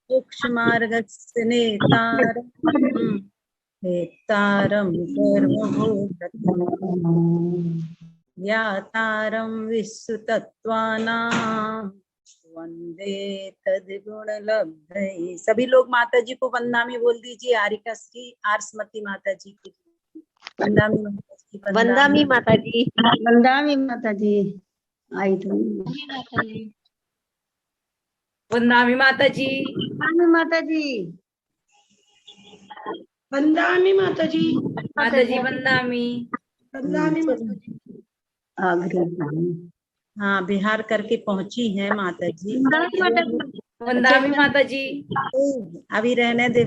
मोक्षमार्गस्य नेतारं हेतारं सर्वभूतम् ज्ञातारं विश्वतत्त्वानां वंदे तद्गुणलब्धये। सभी लोग माता जी को वंदामी बोल दीजिए। आरिका श्री आरस्मती माता जी की वंदामी माता जी, वंदामी माता जी, वंदामी माता जी। आई तो वंदामी माता जी, वंदामी माता जी, वंदामी माता जी, माता जी वंदामी। वंदामी माता जी। आगरा हाँ, बिहार करके पहुंची है माता जी। वंदामी माता जी, वंदामी माता जी। अभी रहने दे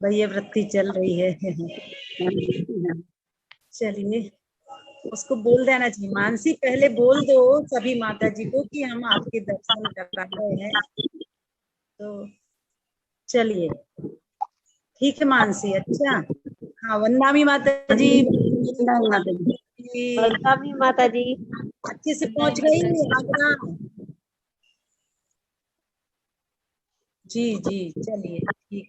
भैया, वृत्ति चल रही है। चलिए, उसको बोल देना चाहिए। मानसी पहले बोल दो सभी माता जी को कि हम आपके दर्शन कर रहे हैं। तो चलिए, ठीक है मानसी। अच्छा, हाँ, वंदामी माता जी। वंदामी माता जी, वंदामी माता जी। अच्छे से पहुंच गई आगरा? जी जी, चलिए ठीक।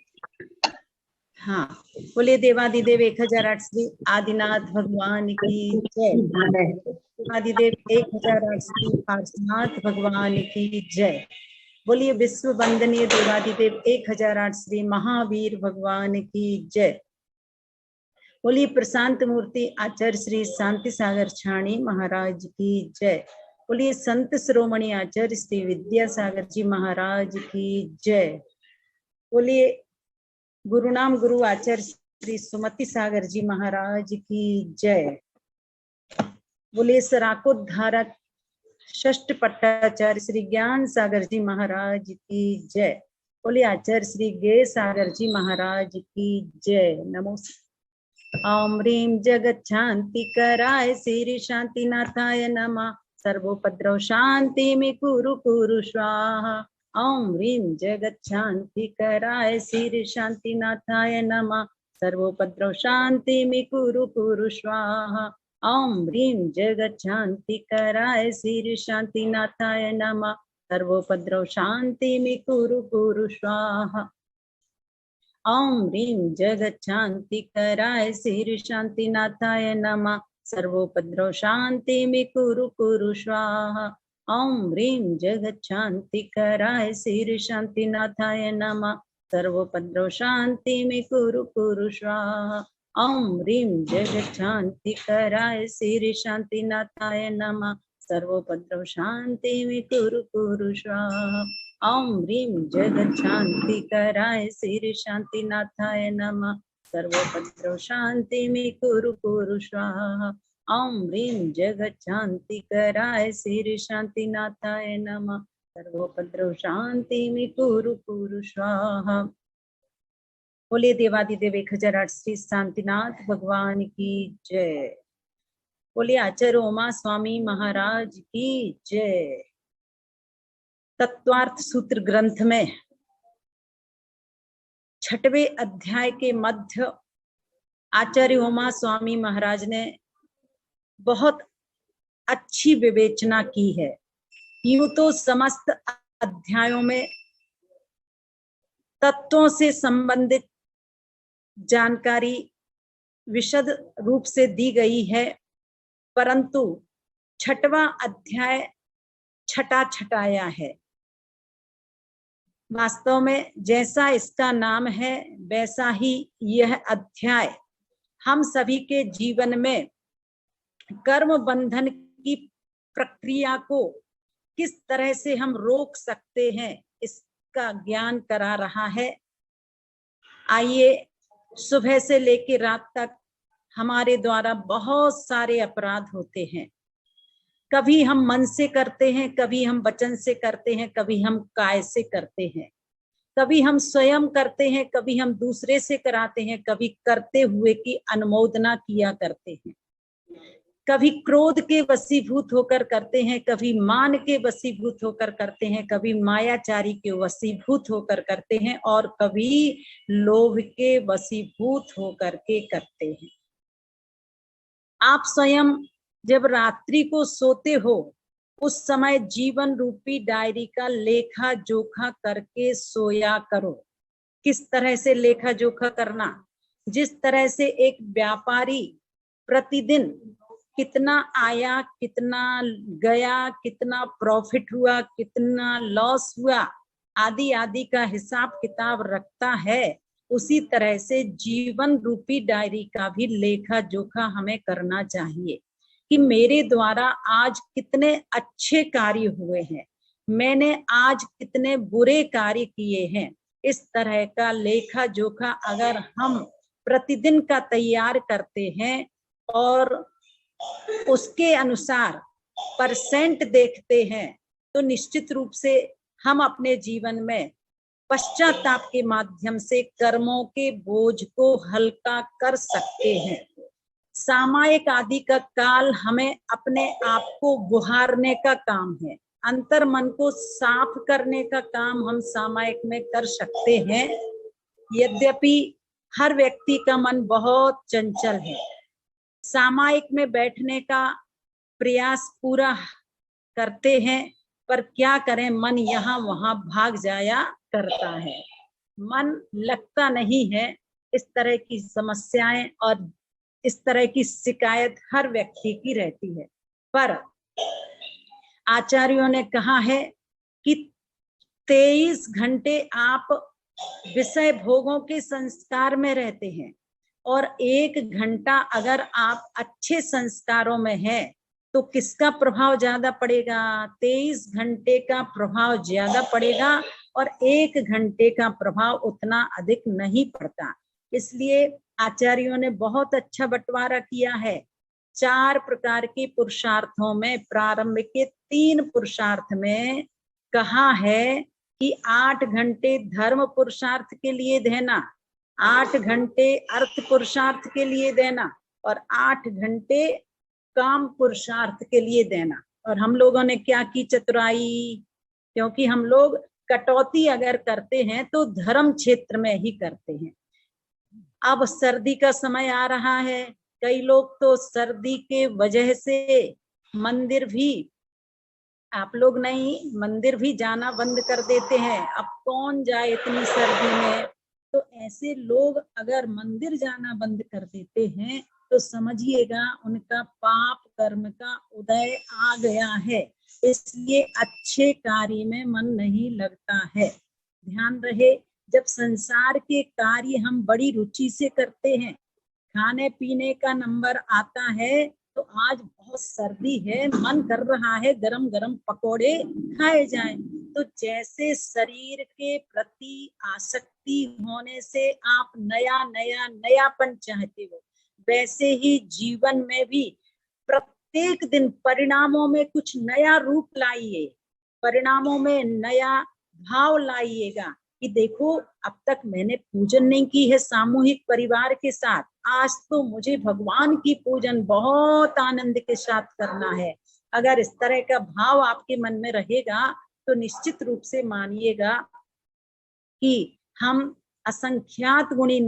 हाँ, बोलिए देवादिदेव 1008 श्री आदिनाथ भगवान की जय। देवादिदेव 1008 श्री पार्श्वनाथ भगवान की जय। बोलिए विश्व वंदनीय देवादिदेव 1008 श्री महावीर भगवान की जय। बोलिए प्रशांत मूर्ति आचार्य श्री शांति सागर छाणी महाराज की जय। बोलिए संत शिरोमणि आचार्य श्री विद्यासागर जी महाराज की जय। बोलिए गुरुनाम गुरु आचार्य श्री सुमति सागर जी महाराज की जय। बोलिए सराकोद्धारक षष्ठ पट्टाचार्य श्री ज्ञान सागर जी महाराज की जय। बोलिए आचार्य श्री गे सागर जी महाराज की जय। नमो। ओम ह्रीं जगत शांति कराय श्री शांतिनाथाय नमः। सर्वोपद्रव शांति में कुरु कुरु स्वाहा। ओम ह्रीं जगत शांति कराय श्री शांतिनाथाय नमः। सर्वोपद्रव शांति में कुरु कुरु स्वाहा। ओम ह्रीं जगत शांति कराय श्री शांतिनाथाय नमः। सर्वोपद्रव शांति में कुरु कुरु स्वाहा। ओम ह्रीं जगत शांति कराय श्री शांतिनाथाय नमः। सर्वोपद्रव शांति में कुरु कुरु स्वाहा। ओम ह्रीं जगत शांति कराय श्री शांतिनाथाय नमः। सर्वोपद्रव शांति में कुरु कुरु स्वाहा। ओम ह्रीं जगत शांति कराय श्री शांतिनाथाय नमः। सर्वोपद्रव शांति में कुरु कुरु स्वाहा। ओम ह्रीं जगत शांति कराय श्री शांतिनाथाय नमः। सर्वोपद्रव शांति में कुरु कुरु स्वाहा। ओम ह्रीं जगत शांति कराय श्री शांतिनाथाय नमः। सर्वोपद्रव शांति में कुरु कुरु स्वाहा। बोलिए देवादिदेव 1008 श्री शांतिनाथ भगवान की जय। बोलिए आचार्य उमा स्वामी महाराज की जय। तत्वार्थ सूत्र ग्रंथ में 6वें अध्याय के मध्य आचार्य उमा स्वामी महाराज ने बहुत अच्छी विवेचना की है। यूं तो समस्त अध्यायों में तत्वों से संबंधित जानकारी विशद रूप से दी गई है, परंतु 6वां अध्याय छटा छटाया है। वास्तव में जैसा इसका नाम है वैसा ही यह अध्याय हम सभी के जीवन में कर्म बंधन की प्रक्रिया को किस तरह से हम रोक सकते हैं इसका ज्ञान करा रहा है। आइए, सुबह से लेकर रात तक हमारे द्वारा बहुत सारे अपराध होते हैं। कभी हम मन से करते हैं, कभी हम वचन से करते हैं, कभी हम काय से करते हैं, कभी हम स्वयं करते हैं, कभी हम दूसरे से कराते हैं, कभी करते हुए की अनुमोदना किया करते हैं, कभी क्रोध के वशीभूत होकर करते हैं, कभी मान के वशीभूत होकर करते हैं, कभी मायाचारी के वशीभूत होकर करते हैं और कभी लोभ के वशीभूत होकर के करते हैं। आप स्वयं जब रात्रि को सोते हो उस समय जीवन रूपी डायरी का लेखा जोखा करके सोया करो। किस तरह से लेखा जोखा करना? जिस तरह से एक व्यापारी प्रतिदिन कितना आया, कितना गया, कितना प्रॉफिट हुआ, कितना लॉस हुआ, आदि आदि का हिसाब किताब रखता है, उसी तरह से जीवन रूपी डायरी का भी लेखा जोखा हमें करना चाहिए कि मेरे द्वारा आज कितने अच्छे कार्य हुए हैं, मैंने आज कितने बुरे कार्य किए हैं। इस तरह का लेखा जोखा अगर हम प्रतिदिन का तैयार करते हैं और उसके अनुसार परसेंट देखते हैं, तो निश्चित रूप से हम अपने जीवन में पश्चाताप के माध्यम से कर्मों के बोझ को हल्का कर सकते हैं। सामायिक आदि का काल हमें अपने आप को गुहारने का काम है, अंतर मन को साफ करने का काम हम सामायिक में कर सकते हैं। यद्यपि हर व्यक्ति का मन बहुत चंचल है, सामायिक में बैठने का प्रयास पूरा करते हैं, पर क्या करें, मन यहाँ वहां भाग जाया करता है, मन लगता नहीं है। इस तरह की समस्याएं और इस तरह की शिकायत हर व्यक्ति की रहती है। पर आचार्यों ने कहा है कि 23 घंटे आप विषय भोगों के संस्कार में रहते हैं और 1 घंटा अगर आप अच्छे संस्कारों में हैं, तो किसका प्रभाव ज्यादा पड़ेगा? 23 घंटे का प्रभाव ज्यादा पड़ेगा और 1 घंटे का प्रभाव उतना अधिक नहीं पड़ता। इसलिए आचार्यों ने बहुत अच्छा बंटवारा किया है। 4 प्रकार के पुरुषार्थों में प्रारंभ के 3 पुरुषार्थ में कहा है कि 8 घंटे धर्म पुरुषार्थ के लिए देना, 8 घंटे अर्थ पुरुषार्थ के लिए देना और 8 घंटे काम पुरुषार्थ के लिए देना। और हम लोगों ने क्या की चतुराई? क्योंकि हम लोग कटौती अगर करते हैं तो धर्म क्षेत्र में ही करते हैं। अब सर्दी का समय आ रहा है, कई लोग तो सर्दी के वजह से मंदिर भी, आप लोग नहीं, मंदिर भी जाना बंद कर देते हैं। अब कौन जाए इतनी सर्दी में? तो ऐसे लोग अगर मंदिर जाना बंद कर देते हैं तो समझिएगा उनका पाप कर्म का उदय आ गया है, इसलिए अच्छे कार्य में मन नहीं लगता है। ध्यान रहे, जब संसार के कार्य हम बड़ी रुचि से करते हैं, खाने पीने का नंबर आता है, तो आज बहुत सर्दी है, मन कर रहा है गरम गरम पकोड़े खाए जाएं, तो जैसे शरीर के प्रति आसक्ति होने से आप नया नया नयापन चाहते हो, वैसे ही जीवन में भी प्रत्येक दिन परिणामों में कुछ नया रूप लाइए, परिणामों में नया भाव लाइएगा कि देखो अब तक मैंने पूजन नहीं की है सामूहिक परिवार के साथ, आज तो मुझे भगवान की पूजन बहुत आनंद के साथ करना है। अगर इस तरह का भाव आपके मन में रहेगा तो निश्चित रूप से मानिएगा कि हम असंख्यात गुणी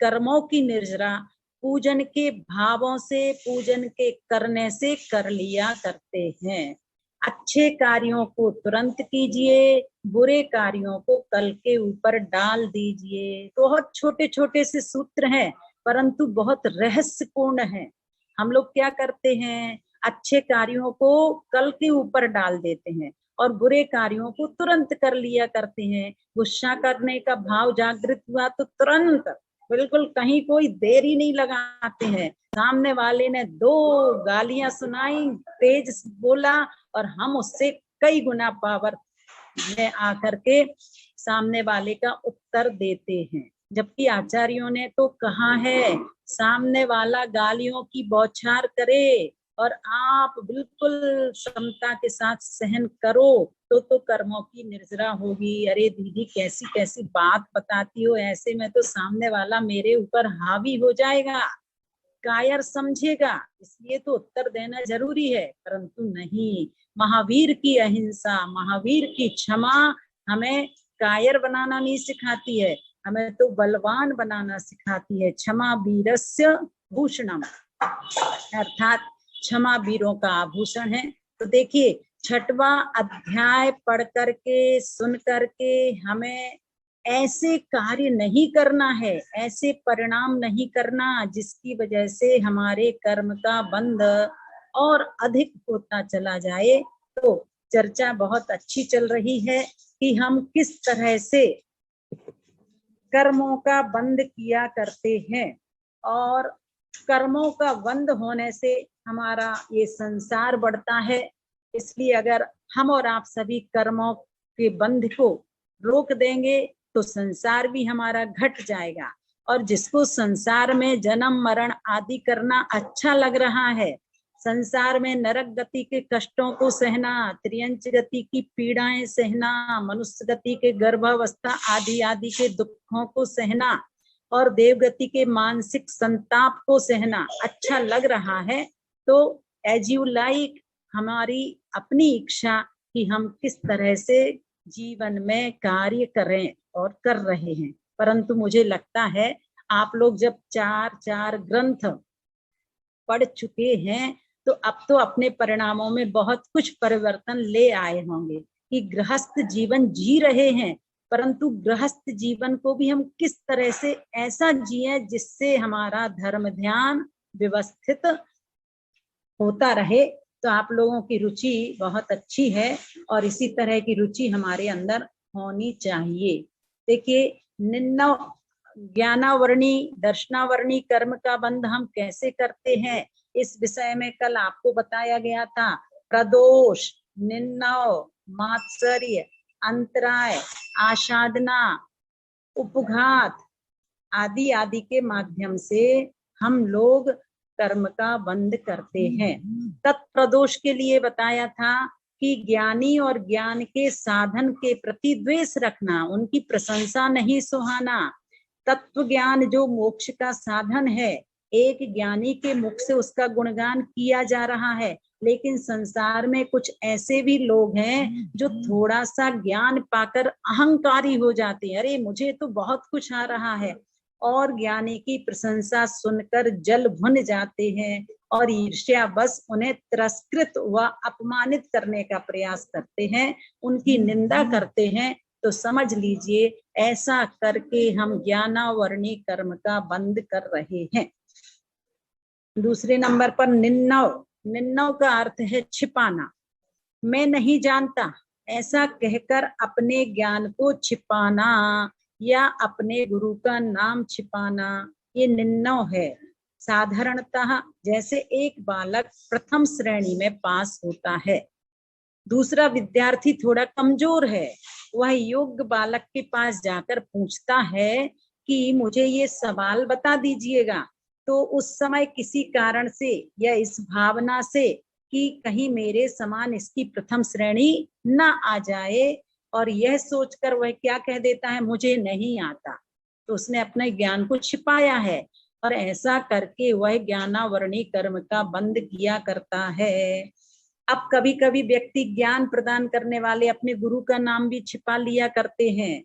कर्मों की निर्जरा पूजन के भावों से, पूजन के करने से कर लिया करते हैं। अच्छे कार्यों को तुरंत कीजिए, बुरे कार्यों को कल के ऊपर डाल दीजिए। बहुत छोटे छोटे से सूत्र हैं परंतु बहुत रहस्यपूर्ण है। हम लोग क्या करते हैं, अच्छे कार्यों को कल के ऊपर डाल देते हैं और बुरे कार्यों को तुरंत कर लिया करते हैं। गुस्सा करने का भाव जागृत हुआ तो तुरंत, बिल्कुल कहीं कोई देरी नहीं लगाते हैं। सामने वाले ने 2 गालियां सुनाई, तेज बोला और हम उससे कई गुना पावर में आकर के सामने वाले का उत्तर देते हैं। जबकि आचार्यों ने तो कहा है सामने वाला गालियों की बौछार करे और आप बिल्कुल क्षमता के साथ सहन करो तो कर्मों की निर्जरा होगी। अरे दीदी कैसी कैसी बात बताती हो, ऐसे में तो सामने वाला मेरे ऊपर हावी हो जाएगा, कायर समझेगा, इसलिए तो उत्तर देना जरूरी है। परंतु नहीं, महावीर की अहिंसा, महावीर की क्षमा हमें कायर बनाना नहीं सिखाती है, हमें तो बलवान बनाना सिखाती है। क्षमा वीरस्य भूषणम, अर्थात क्षमा वीरों का आभूषण है। तो देखिए छठवां अध्याय पढ़ करके सुन करके हमें ऐसे कार्य नहीं करना है, ऐसे परिणाम नहीं करना जिसकी वजह से हमारे कर्म का बंध और अधिक होता चला जाए। तो चर्चा बहुत अच्छी चल रही है कि हम किस तरह से कर्मों का बंध किया करते हैं, और कर्मों का बंध होने से हमारा ये संसार बढ़ता है। इसलिए अगर हम और आप सभी कर्मों के बंध को रोक देंगे तो संसार भी हमारा घट जाएगा। और जिसको संसार में जन्म मरण आदि करना अच्छा लग रहा है, संसार में नरक गति के कष्टों को सहना, त्रियंच गति की पीड़ाएं सहना, मनुष्य गति के गर्भावस्था आदि आदि के दुखों को सहना और देवगति के मानसिक संताप को सहना अच्छा लग रहा है, तो एज यू लाइक, हमारी अपनी इच्छा कि हम किस तरह से जीवन में कार्य करें और कर रहे हैं। परंतु मुझे लगता है आप लोग जब चार ग्रंथ पढ़ चुके हैं तो अब तो अपने परिणामों में बहुत कुछ परिवर्तन ले आए होंगे कि गृहस्थ जीवन जी रहे हैं, परंतु गृहस्थ जीवन को भी हम किस तरह से ऐसा जिए जिससे हमारा धर्म ध्यान व्यवस्थित होता रहे। तो आप लोगों की रुचि बहुत अच्छी है और इसी तरह की रुचि हमारे अंदर होनी चाहिए। देखिए, ज्ञानावर्णी दर्शनावर्णी कर्म का बंध हम कैसे करते हैं, इस विषय में कल आपको बताया गया था। प्रदोष, निन्नव, मात्सर्य, अंतराय, आसाधना, उपघात आदि आदि के माध्यम से हम लोग कर्म का बंध करते हैं। तत्प्रदोष के लिए बताया था कि ज्ञानी और ज्ञान के साधन के प्रति द्वेष रखना, उनकी प्रशंसा नहीं सुहाना। तत्व ज्ञान जो मोक्ष का साधन है, एक ज्ञानी के मुख से उसका गुणगान किया जा रहा है, लेकिन संसार में कुछ ऐसे भी लोग हैं जो थोड़ा सा ज्ञान पाकर अहंकारी हो जाते हैं। अरे मुझे तो बहुत कुछ आ रहा है, और ज्ञानी की प्रशंसा सुनकर जल भुन जाते हैं और ईर्ष्या बस उन्हें तिरस्कृत व अपमानित करने का प्रयास करते हैं, उनकी निंदा करते हैं। तो समझ लीजिए ऐसा करके हम ज्ञानावर्णी कर्म का बंध कर रहे हैं। दूसरे नंबर पर निन्नव। निन्नव का अर्थ है छिपाना। मैं नहीं जानता ऐसा कहकर अपने ज्ञान को छिपाना या अपने गुरु का नाम छिपाना, ये निन्नव है। साधारणतः जैसे एक बालक प्रथम श्रेणी में पास होता है, दूसरा विद्यार्थी थोड़ा कमजोर है, वह योग्य बालक के पास जाकर पूछता है कि मुझे ये सवाल बता दीजिएगा, तो उस समय किसी कारण से या इस भावना से कि कहीं मेरे समान इसकी प्रथम श्रेणी ना आ जाए, और यह सोचकर वह क्या कह देता है, मुझे नहीं आता, तो उसने अपने ज्ञान को छिपाया है। और ऐसा करके वह ज्ञानावर्णी कर्म का बंध किया करता है। अब कभी कभी व्यक्ति ज्ञान प्रदान करने वाले अपने गुरु का नाम भी छिपा लिया करते हैं,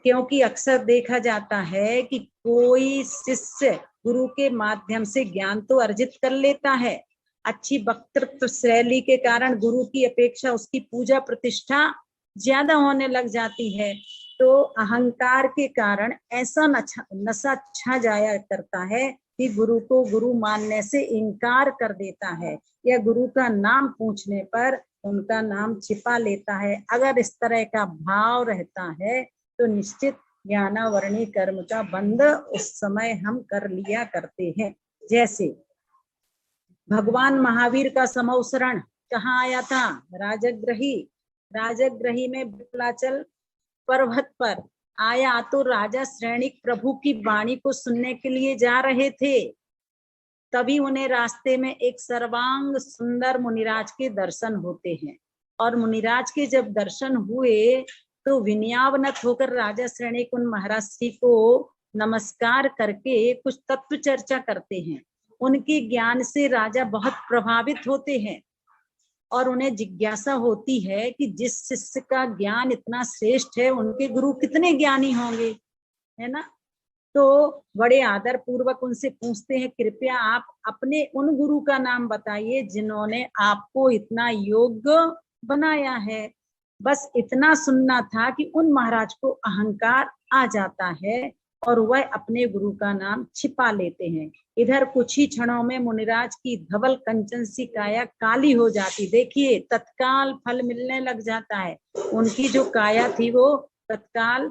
क्योंकि अक्सर देखा जाता है कि कोई शिष्य गुरु के माध्यम से ज्ञान तो अर्जित कर लेता है, अच्छी वक्तृत्व शैली के कारण गुरु की अपेक्षा उसकी पूजा प्रतिष्ठा ज्यादा होने लग जाती है, तो अहंकार के कारण ऐसा नशा छा जाया करता है कि गुरु को गुरु मानने से इनकार कर देता है या गुरु का नाम पूछने पर उनका नाम छिपा लेता है। अगर इस तरह का भाव रहता है तो निश्चित ज्ञानावर्णी कर्म का बंध उस समय हम कर लिया करते हैं। जैसे भगवान महावीर का समवसरण कहाँ आया था? राजगृही। राजगृही में विप्लाचल पर्वत पर आया तो राजा श्रेणिक प्रभु की वाणी को सुनने के लिए जा रहे थे, तभी उन्हें रास्ते में एक सर्वांग सुंदर मुनिराज के दर्शन होते हैं, और मुनिराज के जब दर्शन हुए तो विनयावनत होकर राजा श्रेणिक उन महाराज श्री को नमस्कार करके कुछ तत्व चर्चा करते हैं। उनके ज्ञान से राजा बहुत प्रभावित होते हैं और उन्हें जिज्ञासा होती है कि जिस शिष्य का ज्ञान इतना श्रेष्ठ है उनके गुरु कितने ज्ञानी होंगे, है ना। तो बड़े आदर पूर्वक उनसे पूछते हैं, कृपया आप अपने उन गुरु का नाम बताइए जिन्होंने आपको इतना योग्य बनाया है। बस इतना सुनना था कि उन महाराज को अहंकार आ जाता है और वह अपने गुरु का नाम छिपा लेते हैं। इधर कुछ ही क्षणों में मुनिराज की धवल कंचन सी काया काली हो जाती। देखिए, तत्काल फल मिलने लग जाता है। उनकी जो काया थी वो तत्काल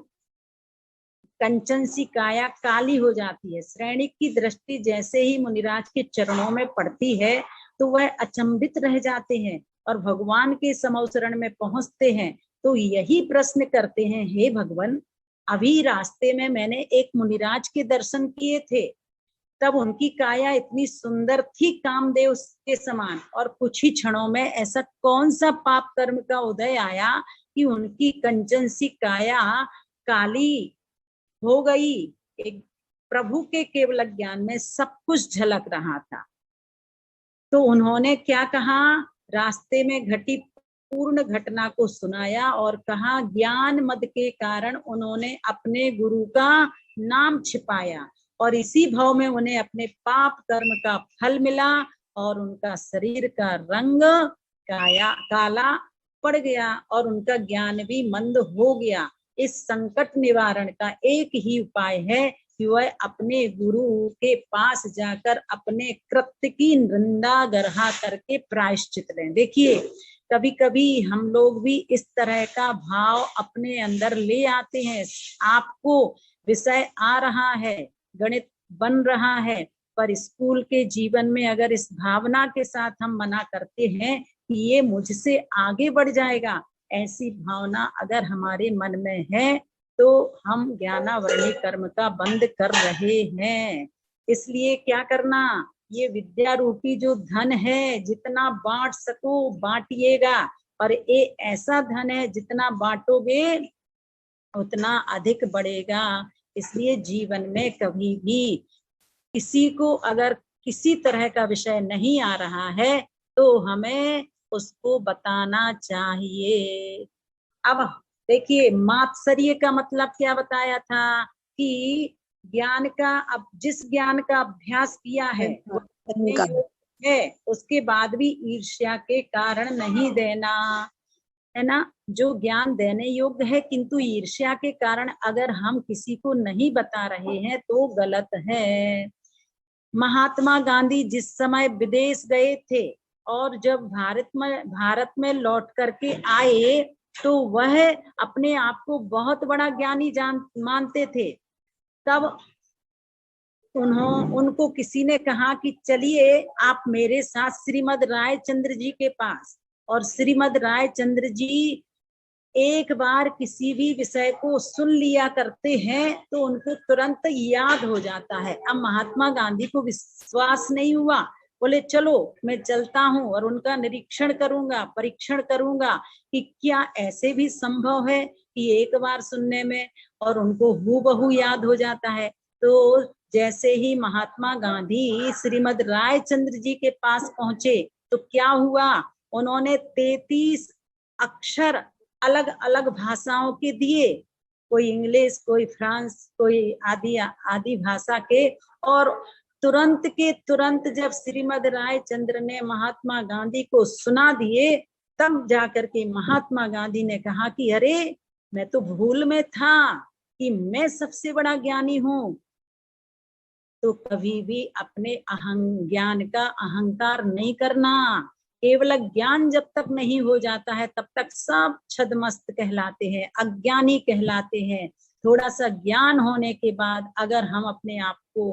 कंचन सी काया काली हो जाती है। श्रेणी की दृष्टि जैसे ही मुनिराज के चरणों में पड़ती है तो वह अचंभित रह जाते हैं और भगवान के समौचरण में पहुंचते हैं तो यही प्रश्न करते हैं, हे भगवान, अभी रास्ते में मैंने एक मुनिराज के दर्शन किए थे, तब उनकी काया इतनी सुंदर थी कामदेव के समान, और कुछ ही क्षणों में ऐसा कौन सा पाप कर्म का उदय आया कि उनकी कंचन सी काया काली हो गई। एक प्रभु के केवल ज्ञान में सब कुछ झलक रहा था। तो उन्होंने क्या कहा, रास्ते में घटी पूर्ण घटना को सुनाया और कहा, ज्ञान मद के कारण उन्होंने अपने गुरु का नाम छिपाया और इसी भाव में उन्हें अपने पाप कर्म का फल मिला और उनका शरीर का रंग काला पड़ गया और उनका ज्ञान भी मंद हो गया। इस संकट निवारण का एक ही उपाय है कि वह अपने गुरु के पास जाकर अपने कृत्य की निंदा गरहा करके प्रायश्चित लें। देखिए, कभी कभी हम लोग भी इस तरह का भाव अपने अंदर ले आते हैं। आपको विषय आ रहा है, गणित बन रहा है, पर स्कूल के जीवन में अगर इस भावना के साथ हम मना करते हैं कि ये मुझसे आगे बढ़ जाएगा, ऐसी भावना अगर हमारे मन में है तो हम ज्ञानावरणी कर्म का बंद कर रहे हैं। इसलिए क्या करना, ये विद्या रूपी जो धन है, जितना बांट सको बांटिएगा, और ये ऐसा धन है जितना बांटोगे उतना अधिक बढ़ेगा। इसलिए जीवन में कभी भी किसी को अगर किसी तरह का विषय नहीं आ रहा है तो हमें उसको बताना चाहिए। अब देखिए, मात्सर्य का मतलब क्या बताया था कि ज्ञान का, अब जिस ज्ञान का अभ्यास किया है है उसके बाद भी ईर्ष्या के कारण नहीं देना, है ना। जो ज्ञान देने योग्य है किंतु ईर्ष्या के कारण अगर हम किसी को नहीं बता रहे हैं तो गलत है। महात्मा गांधी जिस समय विदेश गए थे और जब भारत में लौट करके आए तो वह अपने आप को बहुत बड़ा ज्ञानी मानते थे। तब उनको किसी ने कहा कि चलिए आप मेरे साथ श्रीमद रायचंद्र जी के पास, और श्रीमद रायचंद्र जी एक बार किसी भी विषय को सुन लिया करते हैं तो उनको तुरंत याद हो जाता है। अब महात्मा गांधी को विश्वास नहीं हुआ, बोले चलो मैं चलता हूँ और उनका निरीक्षण करूंगा, परीक्षण करूंगा कि क्या ऐसे भी संभव है कि एक बार सुनने में और उनको हूबहू याद हो जाता है। तो जैसे ही महात्मा गांधी श्रीमद रायचंद्र जी के पास पहुंचे तो क्या हुआ, उन्होंने 33 अक्षर अलग अलग भाषाओं के दिए, कोई इंग्लिश, कोई फ्रांस, कोई आदि भाषा के, और तुरंत के तुरंत जब श्रीमद रायचंद्र ने महात्मा गांधी को सुना दिए तब जाकर के महात्मा गांधी ने कहा कि अरे मैं तो भूल में था कि मैं सबसे बड़ा ज्ञानी हूँ। तो कभी भी अपने ज्ञान का अहंकार नहीं करना। केवल ज्ञान जब तक नहीं हो जाता है तब तक सब छद्मस्त कहलाते हैं, अज्ञानी कहलाते हैं। थोड़ा सा ज्ञान होने के बाद अगर हम अपने आप को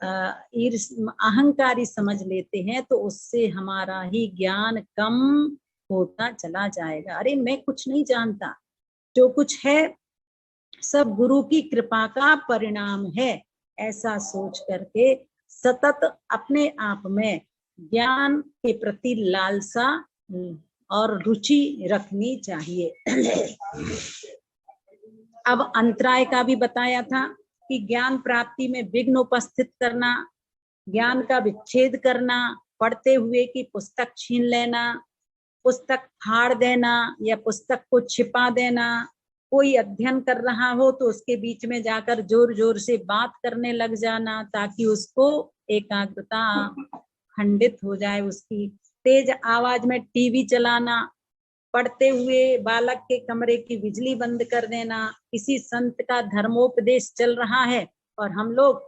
अहंकारी समझ लेते हैं तो उससे हमारा ही ज्ञान कम होता चला जाएगा। अरे मैं कुछ नहीं जानता, जो कुछ है सब गुरु की कृपा का परिणाम है, ऐसा सोच करके सतत अपने आप में ज्ञान के प्रति लालसा और रुचि रखनी चाहिए। अब अंतराय का भी बताया था कि ज्ञान प्राप्ति में विघ्न उपस्थित करना, ज्ञान का विच्छेद करना, पढ़ते हुए की पुस्तक छीन लेना, पुस्तक फाड़ देना या पुस्तक को छिपा देना, कोई अध्ययन कर रहा हो तो उसके बीच में जाकर जोर जोर से बात करने लग जाना ताकि उसको एकाग्रता खंडित हो जाए उसकी, तेज आवाज में टीवी चलाना, पढ़ते हुए बालक के कमरे की बिजली बंद कर देना, किसी संत का धर्मोपदेश चल रहा है और हम लोग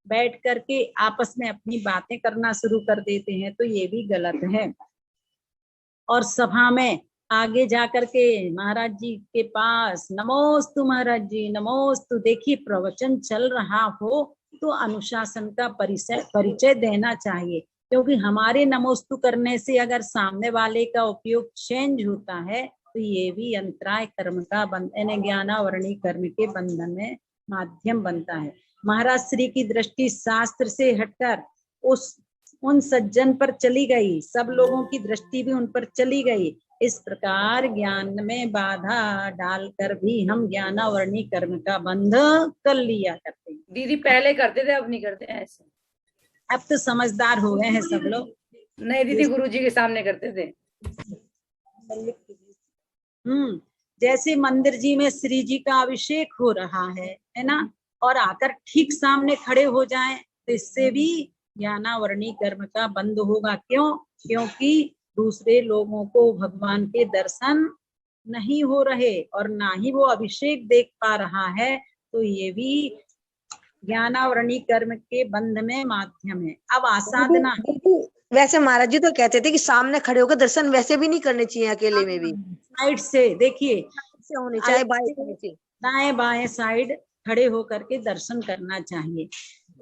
बैठ करके आपस में अपनी बातें करना शुरू कर देते हैं, तो ये भी गलत है। और सभा में आगे जाकर के महाराज जी के पास नमोस्तु महाराज जी नमोस्तु, देखिए प्रवचन चल रहा हो तो अनुशासन का परिचय देना चाहिए, क्योंकि हमारे नमोस्तु करने से अगर सामने वाले का उपयोग चेंज होता है तो ये भी अंतराय कर्म का बंधन, ज्ञानावरणी कर्म के बंधन में माध्यम बनता है। महाराज श्री की दृष्टि शास्त्र से हटकर उन सज्जन पर चली गई, सब लोगों की दृष्टि भी उन पर चली गई। इस प्रकार ज्ञान में बाधा डालकर भी हम ज्ञानावरणी कर्म का बंध कर लिया करते हैं। दीदी पहले करते थे, अब नहीं करते हैं ऐसे। अब तो समझदार हो गए हैं सब लोग। नहीं दीदी, गुरुजी के सामने करते थे। जैसे मंदिर जी में श्री जी का अभिषेक हो रहा है ना, और आकर ठीक सामने खड़े हो जाएं तो इससे भी ज्ञानावरणी कर्म का बंद होगा। क्यों? क्योंकि दूसरे लोगों को भगवान के दर्शन नहीं हो रहे और ना ही वो अभिषेक देख पा रहा है, तो ये भी ज्ञानावरणी कर्म के बंध में माध्यम है। अब आसाधना, वैसे महाराज जी तो कहते थे कि सामने खड़े होकर दर्शन वैसे भी नहीं करने चाहिए, अकेले में भी साइड से देखिए होने चाहिए, दाएं बाएं साइड खड़े होकर के दर्शन करना चाहिए।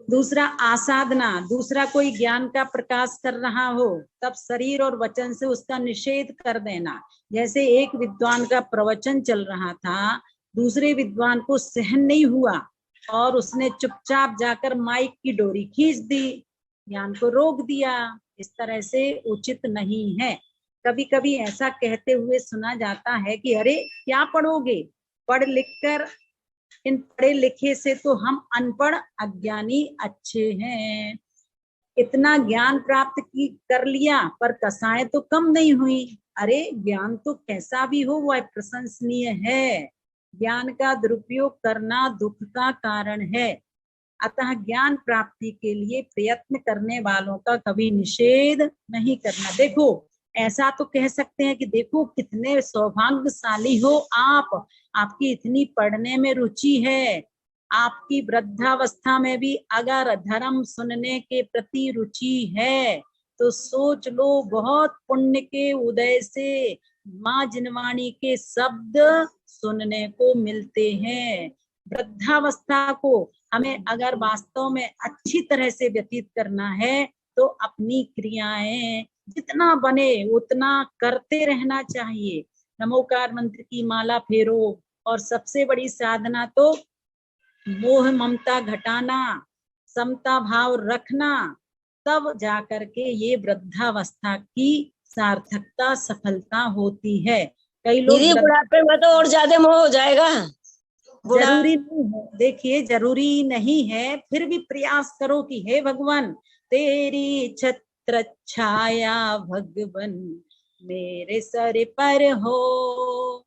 दूसरा आसाधना, दूसरा कोई ज्ञान का प्रकाश कर रहा हो तब शरीर और वचन से उसका निषेध कर देना। जैसे एक विद्वान का प्रवचन चल रहा था, दूसरे विद्वान को सहन नहीं हुआ और उसने चुपचाप जाकर माइक की डोरी खींच दी, ज्ञान को रोक दिया। इस तरह से उचित नहीं है। कभी कभी ऐसा कहते हुए सुना जाता है कि अरे क्या पढ़ोगे, पढ़ लिख कर, इन पढ़े लिखे से तो हम अनपढ़ अज्ञानी अच्छे हैं। इतना ज्ञान प्राप्त कर लिया पर कसाएं तो कम नहीं हुई। अरे ज्ञान तो कैसा भी हो वह प्रशंसनीय है, ज्ञान का दुरुपयोग करना दुख का कारण है। अतः ज्ञान प्राप्ति के लिए प्रयत्न करने वालों का कभी निषेध नहीं करना। देखो ऐसा तो कह सकते हैं कि देखो कितने सौभाग्यशाली हो आप, आपकी इतनी पढ़ने में रुचि है, आपकी वृद्धावस्था में भी अगर धर्म सुनने के प्रति रुचि है तो सोच लो बहुत पुण्य के उदय से माँ जिनवाणी के शब्द सुनने को मिलते हैं। वृद्धावस्था को हमें अगर वास्तव में अच्छी तरह से व्यतीत करना है तो अपनी क्रियाएं जितना बने उतना करते रहना चाहिए। नमोकार मंत्र की माला फेरो, और सबसे बड़ी साधना तो मोह ममता घटाना, समता भाव रखना, तब जाकर के ये वृद्धावस्था की सार्थकता सफलता होती है। कई लोग बुढ़ापे में तो और ज्यादा मोह हो जाएगा। जरूरी नहीं है, देखिए जरूरी नहीं है, फिर भी प्रयास करो कि हे भगवान तेरी छत्र छाया भगवन मेरे सर पर हो,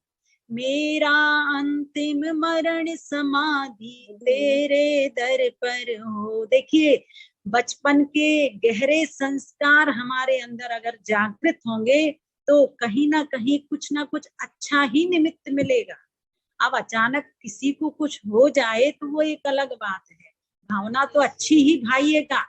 मेरा अंतिम मरण समाधि तेरे दर पर हो। देखिए बचपन के गहरे संस्कार हमारे अंदर अगर जागृत होंगे तो कहीं ना कहीं कुछ ना कुछ अच्छा ही निमित्त मिलेगा। अब अचानक किसी को कुछ हो जाए तो वो एक अलग बात है, भावना तो अच्छी ही भाइएगा।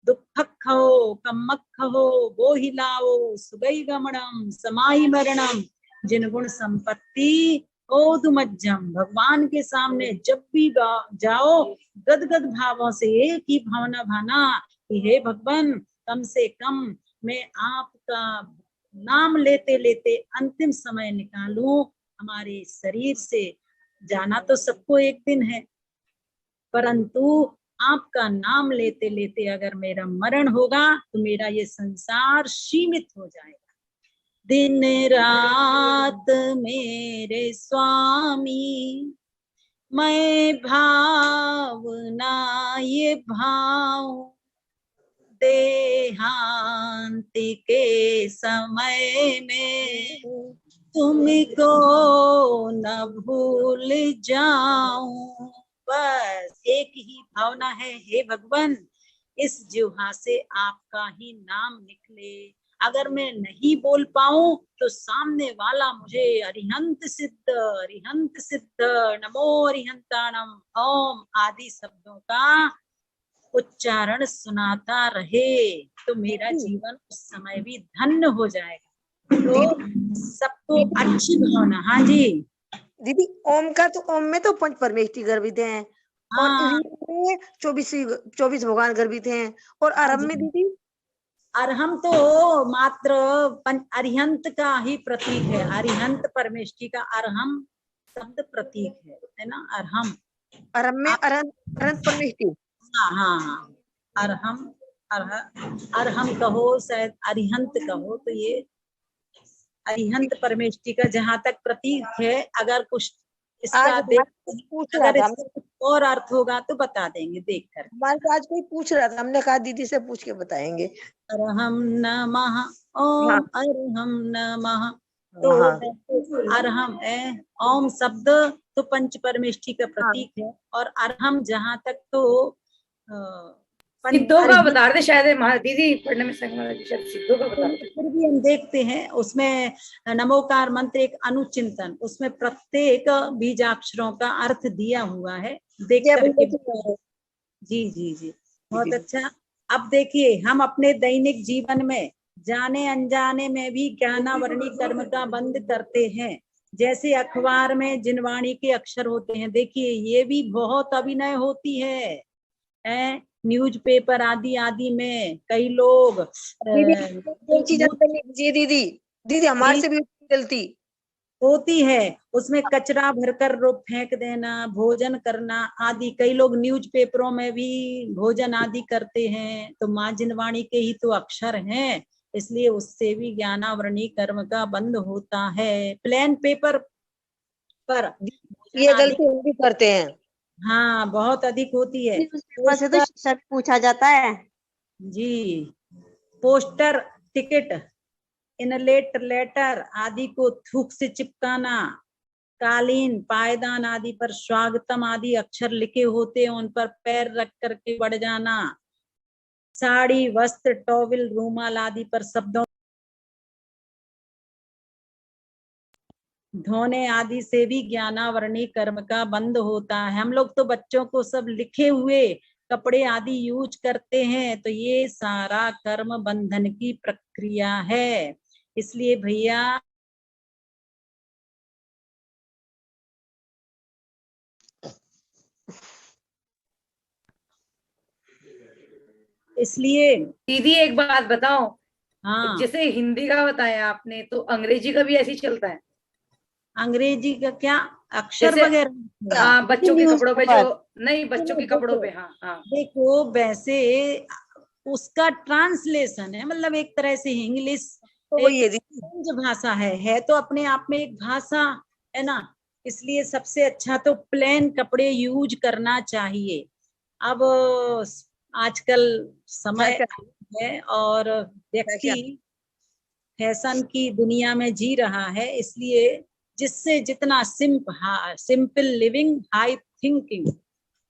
दुख खो कम्मक खो वो हिलाओ सुगई गमनम समाई मरणम जिन गुण संपत्ति ओदुमज्जम। भगवान के सामने जब भी जाओ गदगद भावों से एक ही भावना भाना कि हे भगवान कम से कम मैं आपका नाम लेते लेते अंतिम समय निकालूं। हमारे शरीर से जाना तो सबको एक दिन है, परंतु आपका नाम लेते लेते अगर मेरा मरण होगा तो मेरा ये संसार सीमित हो जाएगा। दिन रात मेरे स्वामी मैं भावना ये भाव, देहांत के समय में तुमको न भूल जाऊं। बस एक ही भावना है, हे भगवान इस जिह्वा से आपका ही नाम निकले, अगर मैं नहीं बोल पाऊं तो सामने वाला मुझे अरिहंत सिद्ध नमो अरिहंताणम ओम आदि शब्दों का उच्चारण सुनाता रहे तो मेरा जीवन उस समय भी धन्य हो जाएगा। तो सबको अच्छी भावना। हाँ जी दीदी, ओम का तो ओम में तो पंच परमेष्टि गर्भित हैं और हाँ रीम में 24 भगवान गर्भित हैं और आरंभ में दीदी अरहम तो मात्र अरिहंत का ही प्रतीक है। अरिहंत परमेष्टि का अरहम शब्द प्रतीक है ना। अरहम आरंभ में अरंत परमेष्टि। हाँ हाँ हाँ अरहम अरहम कहो शायद अरिहंत कहो, तो ये अरिहंत परमेष्टि का जहां तक प्रतीक है। अगर कुछ इसका आज पूछ रहा अगर था, इसका कुछ और अर्थ होगा तो बता देंगे देख कर। हमारे से आज कोई पूछ रहा था, हमने कहा दीदी से पूछ के बताएंगे। अरहम नमः ओम हाँ। अरहम नमः। तो हाँ। अरहम है ओम शब्द तो पंच परमेष्टि का प्रतीक है और अरहम जहां तक तो सिद्धों का बता रहे शायद दीदी पढ़ने में शायद सिद्धों का बता रहे। फिर भी हम देखते हैं उसमें नमोकार मंत्र एक अनुचिंतन, उसमें प्रत्येक बीजाक्षरों का अर्थ दिया हुआ है। देख करके जी जी जी बहुत अच्छा। अब देखिए हम अपने दैनिक जीवन में जाने अनजाने में भी ज्ञानावरणी कर्म का बंद करते हैं। जैसे अखबार में जिनवाणी के अक्षर होते हैं, देखिए ये भी बहुत अभिनय होती है। न्यूज़पेपर आदि आदि में कई लोग दीदी दीदी हमारे से भी गलती होती है, उसमें कचरा भरकर फेंक देना, भोजन करना आदि। कई लोग न्यूज़पेपरों में भी भोजन आदि करते हैं, तो माँ जिनवाणी के ही तो अक्षर हैं, इसलिए उससे भी ज्ञानावरणी कर्म का बंद होता है। प्लेन पेपर पर ये गलती हम भी करते हैं। हाँ बहुत अधिक होती है। से तो शिक्षा भी पूछा जाता है जी पोस्टर, टिकट, इनलेट लेटर आदि को थूक से चिपकाना, कालीन, पायदान आदि पर स्वागतम आदि अक्षर लिखे होते हैं, उन पर पैर रख करके बढ़ जाना, साड़ी, वस्त्र, टॉवल, रूमाल आदि पर शब्दों धोने आदि से भी ज्ञानावरणी कर्म का बंद होता है। हम लोग तो बच्चों को सब लिखे हुए कपड़े आदि यूज करते हैं, तो ये सारा कर्म बंधन की प्रक्रिया है। इसलिए भैया इसलिए दीदी एक बात बताओ, हाँ जैसे हिंदी का बताया आपने, तो अंग्रेजी का भी ऐसे ही चलता है? अंग्रेजी का क्या अक्षर जैसे वगैरह बच्चों के कपड़ों पे जो नहीं, बच्चों के कपड़ों पे। हाँ हाँ देखो वैसे उसका ट्रांसलेशन है, मतलब एक तरह से इंग्लिश तो एक भाषा है तो अपने आप में एक भाषा है ना। इसलिए सबसे अच्छा तो प्लेन कपड़े यूज करना चाहिए। अब आजकल समय है और व्यक्ति फैशन की दुनिया में जी रहा है, इसलिए जिससे जितना सिंपल लिविंग हाई थिंकिंग,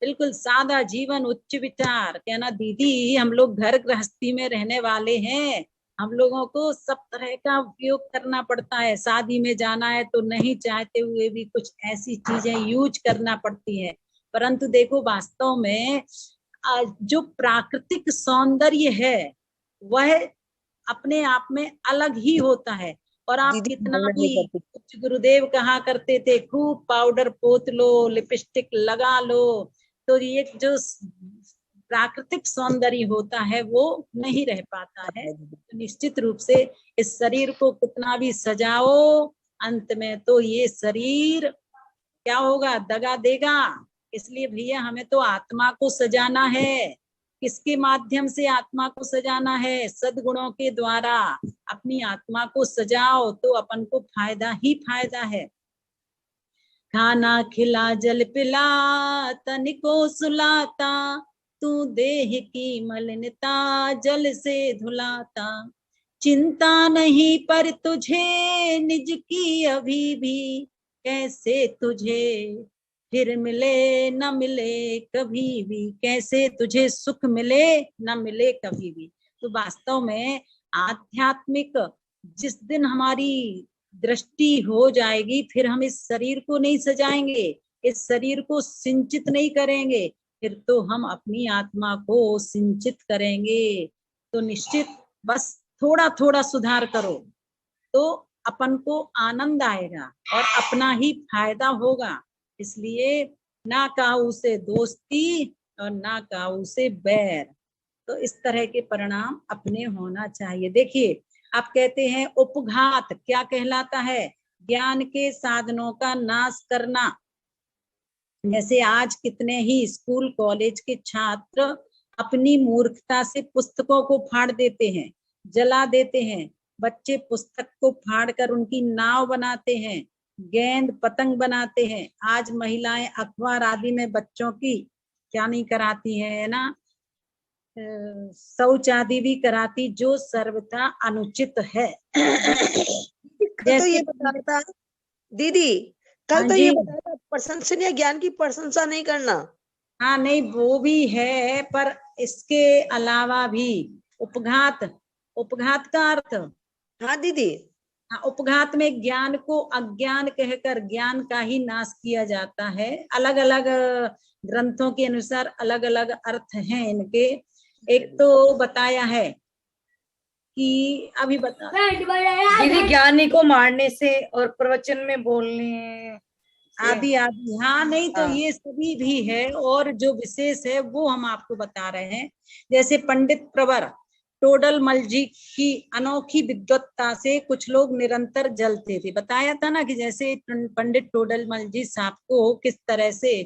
बिल्कुल सादा जीवन उच्च विचार। कहना दीदी हम लोग घर गृहस्थी में रहने वाले हैं, हम लोगों को सब तरह का उपयोग करना पड़ता है। शादी में जाना है तो नहीं चाहते हुए भी कुछ ऐसी चीजें यूज करना पड़ती है। परंतु देखो वास्तव में जो प्राकृतिक सौंदर्य है वह अपने आप में अलग ही होता है। और आप कितना भी कुछ गुरुदेव कहा करते थे खूब पाउडर पोत लो, लिपस्टिक लगा लो, तो ये जो प्राकृतिक सौंदर्य होता है वो नहीं रह पाता है। तो निश्चित रूप से इस शरीर को कितना भी सजाओ, अंत में तो ये शरीर क्या होगा, दगा देगा। इसलिए भैया हमें तो आत्मा को सजाना है। किसके माध्यम से आत्मा को सजाना है? सद्गुणों के द्वारा अपनी आत्मा को सजाओ तो अपन को फायदा ही फायदा है। खाना खिला जल पिला तन को सुलाता, तू देह की मलिनता जल से धुलाता। चिंता नहीं पर तुझे निज की अभी भी, कैसे तुझे फिर मिले न मिले कभी भी, कैसे तुझे सुख मिले न मिले कभी भी। तो वास्तव में आध्यात्मिक जिस दिन हमारी दृष्टि हो जाएगी, फिर हम इस शरीर को नहीं सजाएंगे, इस शरीर को सिंचित नहीं करेंगे, फिर तो हम अपनी आत्मा को सिंचित करेंगे। तो निश्चित बस थोड़ा थोड़ा सुधार करो तो अपन को आनंद आएगा और अपना ही फायदा होगा। इसलिए ना काऊ से दोस्ती और ना काऊ से बैर। तो इस तरह के परिणाम अपने होना चाहिए। देखिए, आप कहते हैं उपघात क्या कहलाता है? ज्ञान के साधनों का नाश करना। जैसे आज कितने ही स्कूल कॉलेज के छात्र अपनी मूर्खता से पुस्तकों को फाड़ देते हैं, जला देते हैं। बच्चे पुस्तक को फाड़कर उनकी नाव बनाते हैं, गेंद पतंग बनाते हैं। आज महिलाएं अखबार आदि में बच्चों की क्या नहीं कराती है ना, शौच आदि भी कराती, जो सर्वथा अनुचित है। तो ये बताया था दीदी, कल तो ये बताया था प्रशंसनीय या ज्ञान की प्रशंसा नहीं करना। हाँ नहीं, वो भी है, पर इसके अलावा भी उपघात, उपघात का अर्थ, हाँ दीदी, हाँ, उपघात में ज्ञान को अज्ञान कहकर ज्ञान का ही नाश किया जाता है। अलग अलग ग्रंथों के अनुसार अलग अलग अर्थ हैं इनके। एक तो बताया है कि अभी बता दीदी, ज्ञानी को मारने से और प्रवचन में बोलने आदि आदि। हाँ नहीं, तो ये सभी भी है, और जो विशेष है वो हम आपको बता रहे हैं। जैसे पंडित प्रवर टोडरमल जी की अनोखी विद्वत्ता से कुछ लोग निरंतर जलते थे। बताया था ना कि जैसे पंडित टोडरमल जी साहब को किस तरह से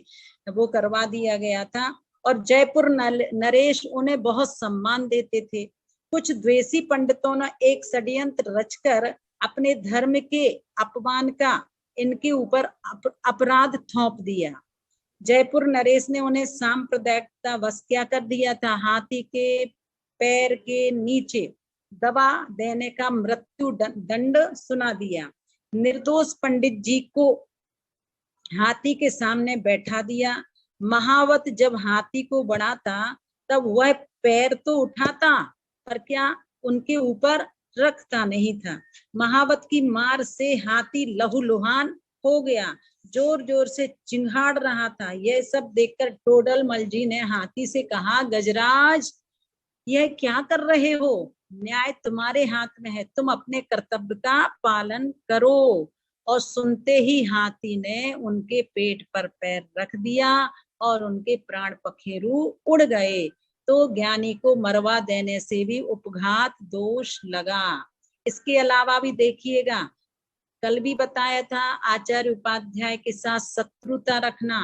वो करवा दिया गया था, और जयपुर नरेश उन्हें बहुत सम्मान देते थे। कुछ द्वेषी पंडितों ने एक षड्यंत्र रचकर अपने धर्म के अपमान का इनके ऊपर अपराध थोप दिया। जयपुर नरेश ने उन्हें सांप्रदायिकता वश क्या कर दिया था, हाथी के पैर के नीचे दबा देने का मृत्यु दंड सुना दिया। निर्दोष पंडित जी को हाथी के सामने बैठा दिया। महावत जब हाथी को बढ़ाता तब वह पैर तो उठाता, पर क्या उनके ऊपर रखता नहीं था। महावत की मार से हाथी लहूलुहान हो गया, जोर जोर से चिंघाड़ रहा था। यह सब देखकर टोडरमल जी ने हाथी से कहा, गजराज यह क्या कर रहे हो? न्याय तुम्हारे हाथ में है, तुम अपने कर्तव्य का पालन करो। और सुनते ही हाथी ने उनके पेट पर पैर रख दिया और उनके प्राण पखेरु उड़ गए। तो ज्ञानी को मरवा देने से भी उपघात दोष लगा। इसके अलावा भी देखिएगा, कल भी बताया था, आचार्य उपाध्याय के साथ शत्रुता रखना,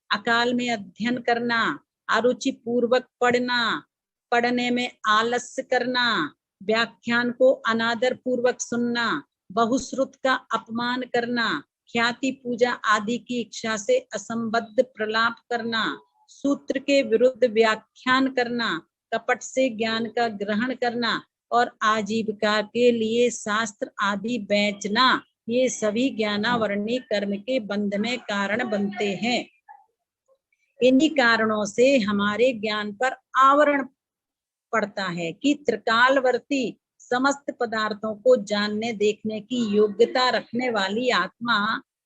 अकाल में अध्ययन करना, अरुचि पूर्वक पढ़ना, पढ़ने में आलस्य करना, व्याख्यान को अनादर पूर्वक सुनना, बहुश्रुत का अपमान करना, ख्याति पूजा आदि की इच्छा से असंबद्ध प्रलाप करना, सूत्र के विरुद्ध व्याख्यान करना, कपट से ज्ञान का ग्रहण करना और आजीविका के लिए शास्त्र आदि बेचना, ये सभी ज्ञानावरणी कर्म के बंध में कारण बनते हैं। इन्हीं कारणों से हमारे ज्ञान पर आवरण पड़ता है कि त्रिकालवर्ती समस्त पदार्थों को जानने देखने की योग्यता रखने वाली आत्मा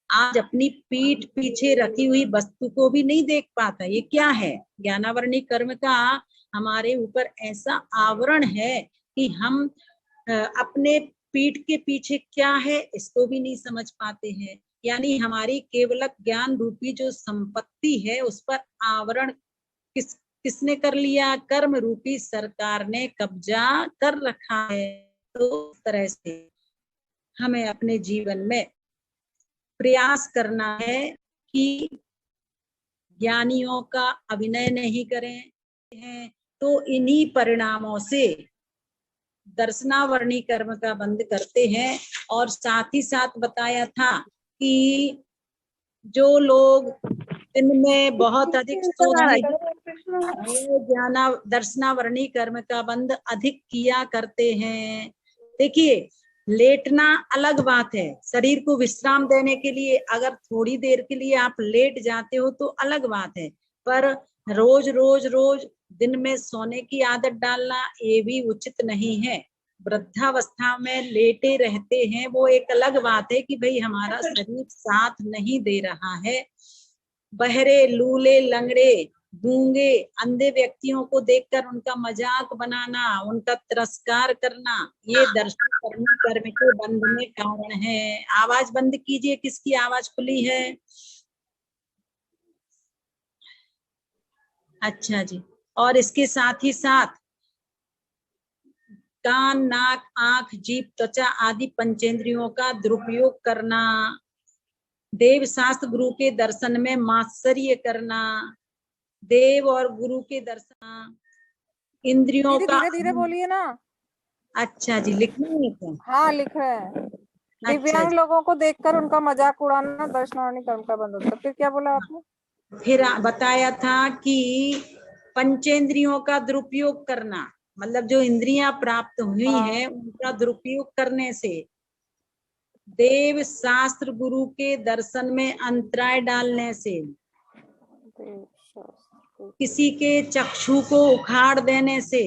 आज अपनी पीठ पीछे रखी हुई वस्तु को भी नहीं देख पाता। ये क्या है? ज्ञानावरणी कर्म का हमारे ऊपर ऐसा आवरण है कि हम अपने पीठ के पीछे क्या है इसको भी नहीं समझ पाते हैं। यानी हमारी केवल ज्ञान रूपी जो संपत्ति है उस पर आवरण किसने कर लिया? कर्म रूपी सरकार ने कब्जा कर रखा है। तो इस तरह से हमें अपने जीवन में प्रयास करना है कि ज्ञानियों का अभिनय नहीं करें हैं, तो इन्हीं परिणामों से दर्शनावरणी कर्म का बंद करते हैं। और साथ ही साथ बताया था कि जो लोग इनमें बहुत अधिक ज्ञाना दर्शनावरणी कर्म का बंद अधिक किया करते हैं। देखिए, लेटना अलग बात है, शरीर को विश्राम देने के लिए अगर थोड़ी देर के लिए आप लेट जाते हो तो अलग बात है, पर रोज रोज दिन में सोने की आदत डालना ये भी उचित नहीं है। वृद्धावस्था में लेटे रहते हैं, वो एक अलग बात है कि भाई हमारा शरीर साथ नहीं दे रहा है। बहरे, लूले, लंगड़े, गूंगे, अंधे व्यक्तियों को देखकर उनका मजाक बनाना, उनका तिरस्कार करना, ये दर्शन करने कर्म के बंध में कारण है। आवाज बंद कीजिए, किसकी आवाज खुली है? अच्छा जी। और इसके साथ ही साथ कान, नाक, आंख, जीभ, त्वचा आदि पंचेंद्रियों का दुरुपयोग करना, देव शास्त्र गुरु के दर्शन में मात्सर्य करना, देव और गुरु के दर्शन, इंद्रियों का धीरे धीरे बोलिए ना। अच्छा जी, लिखना है क्या? हाँ, लिख रहे हैं। अच्छा दिव्यांग जी। लोगों को देखकर उनका मजाक उड़ाना दर्शनावरणी कर्म का बंध होता है। फिर क्या बोला आपने? फिर बताया था कि पंचेंद्रियों का दुरुपयोग करना, मतलब जो इंद्रियां प्राप्त हुई हैं उनका दुरुपयोग करने से, देव शास्त्र गुरु के दर्शन में अंतराय डालने से, किसी के चक्षु को उखाड़ देने से,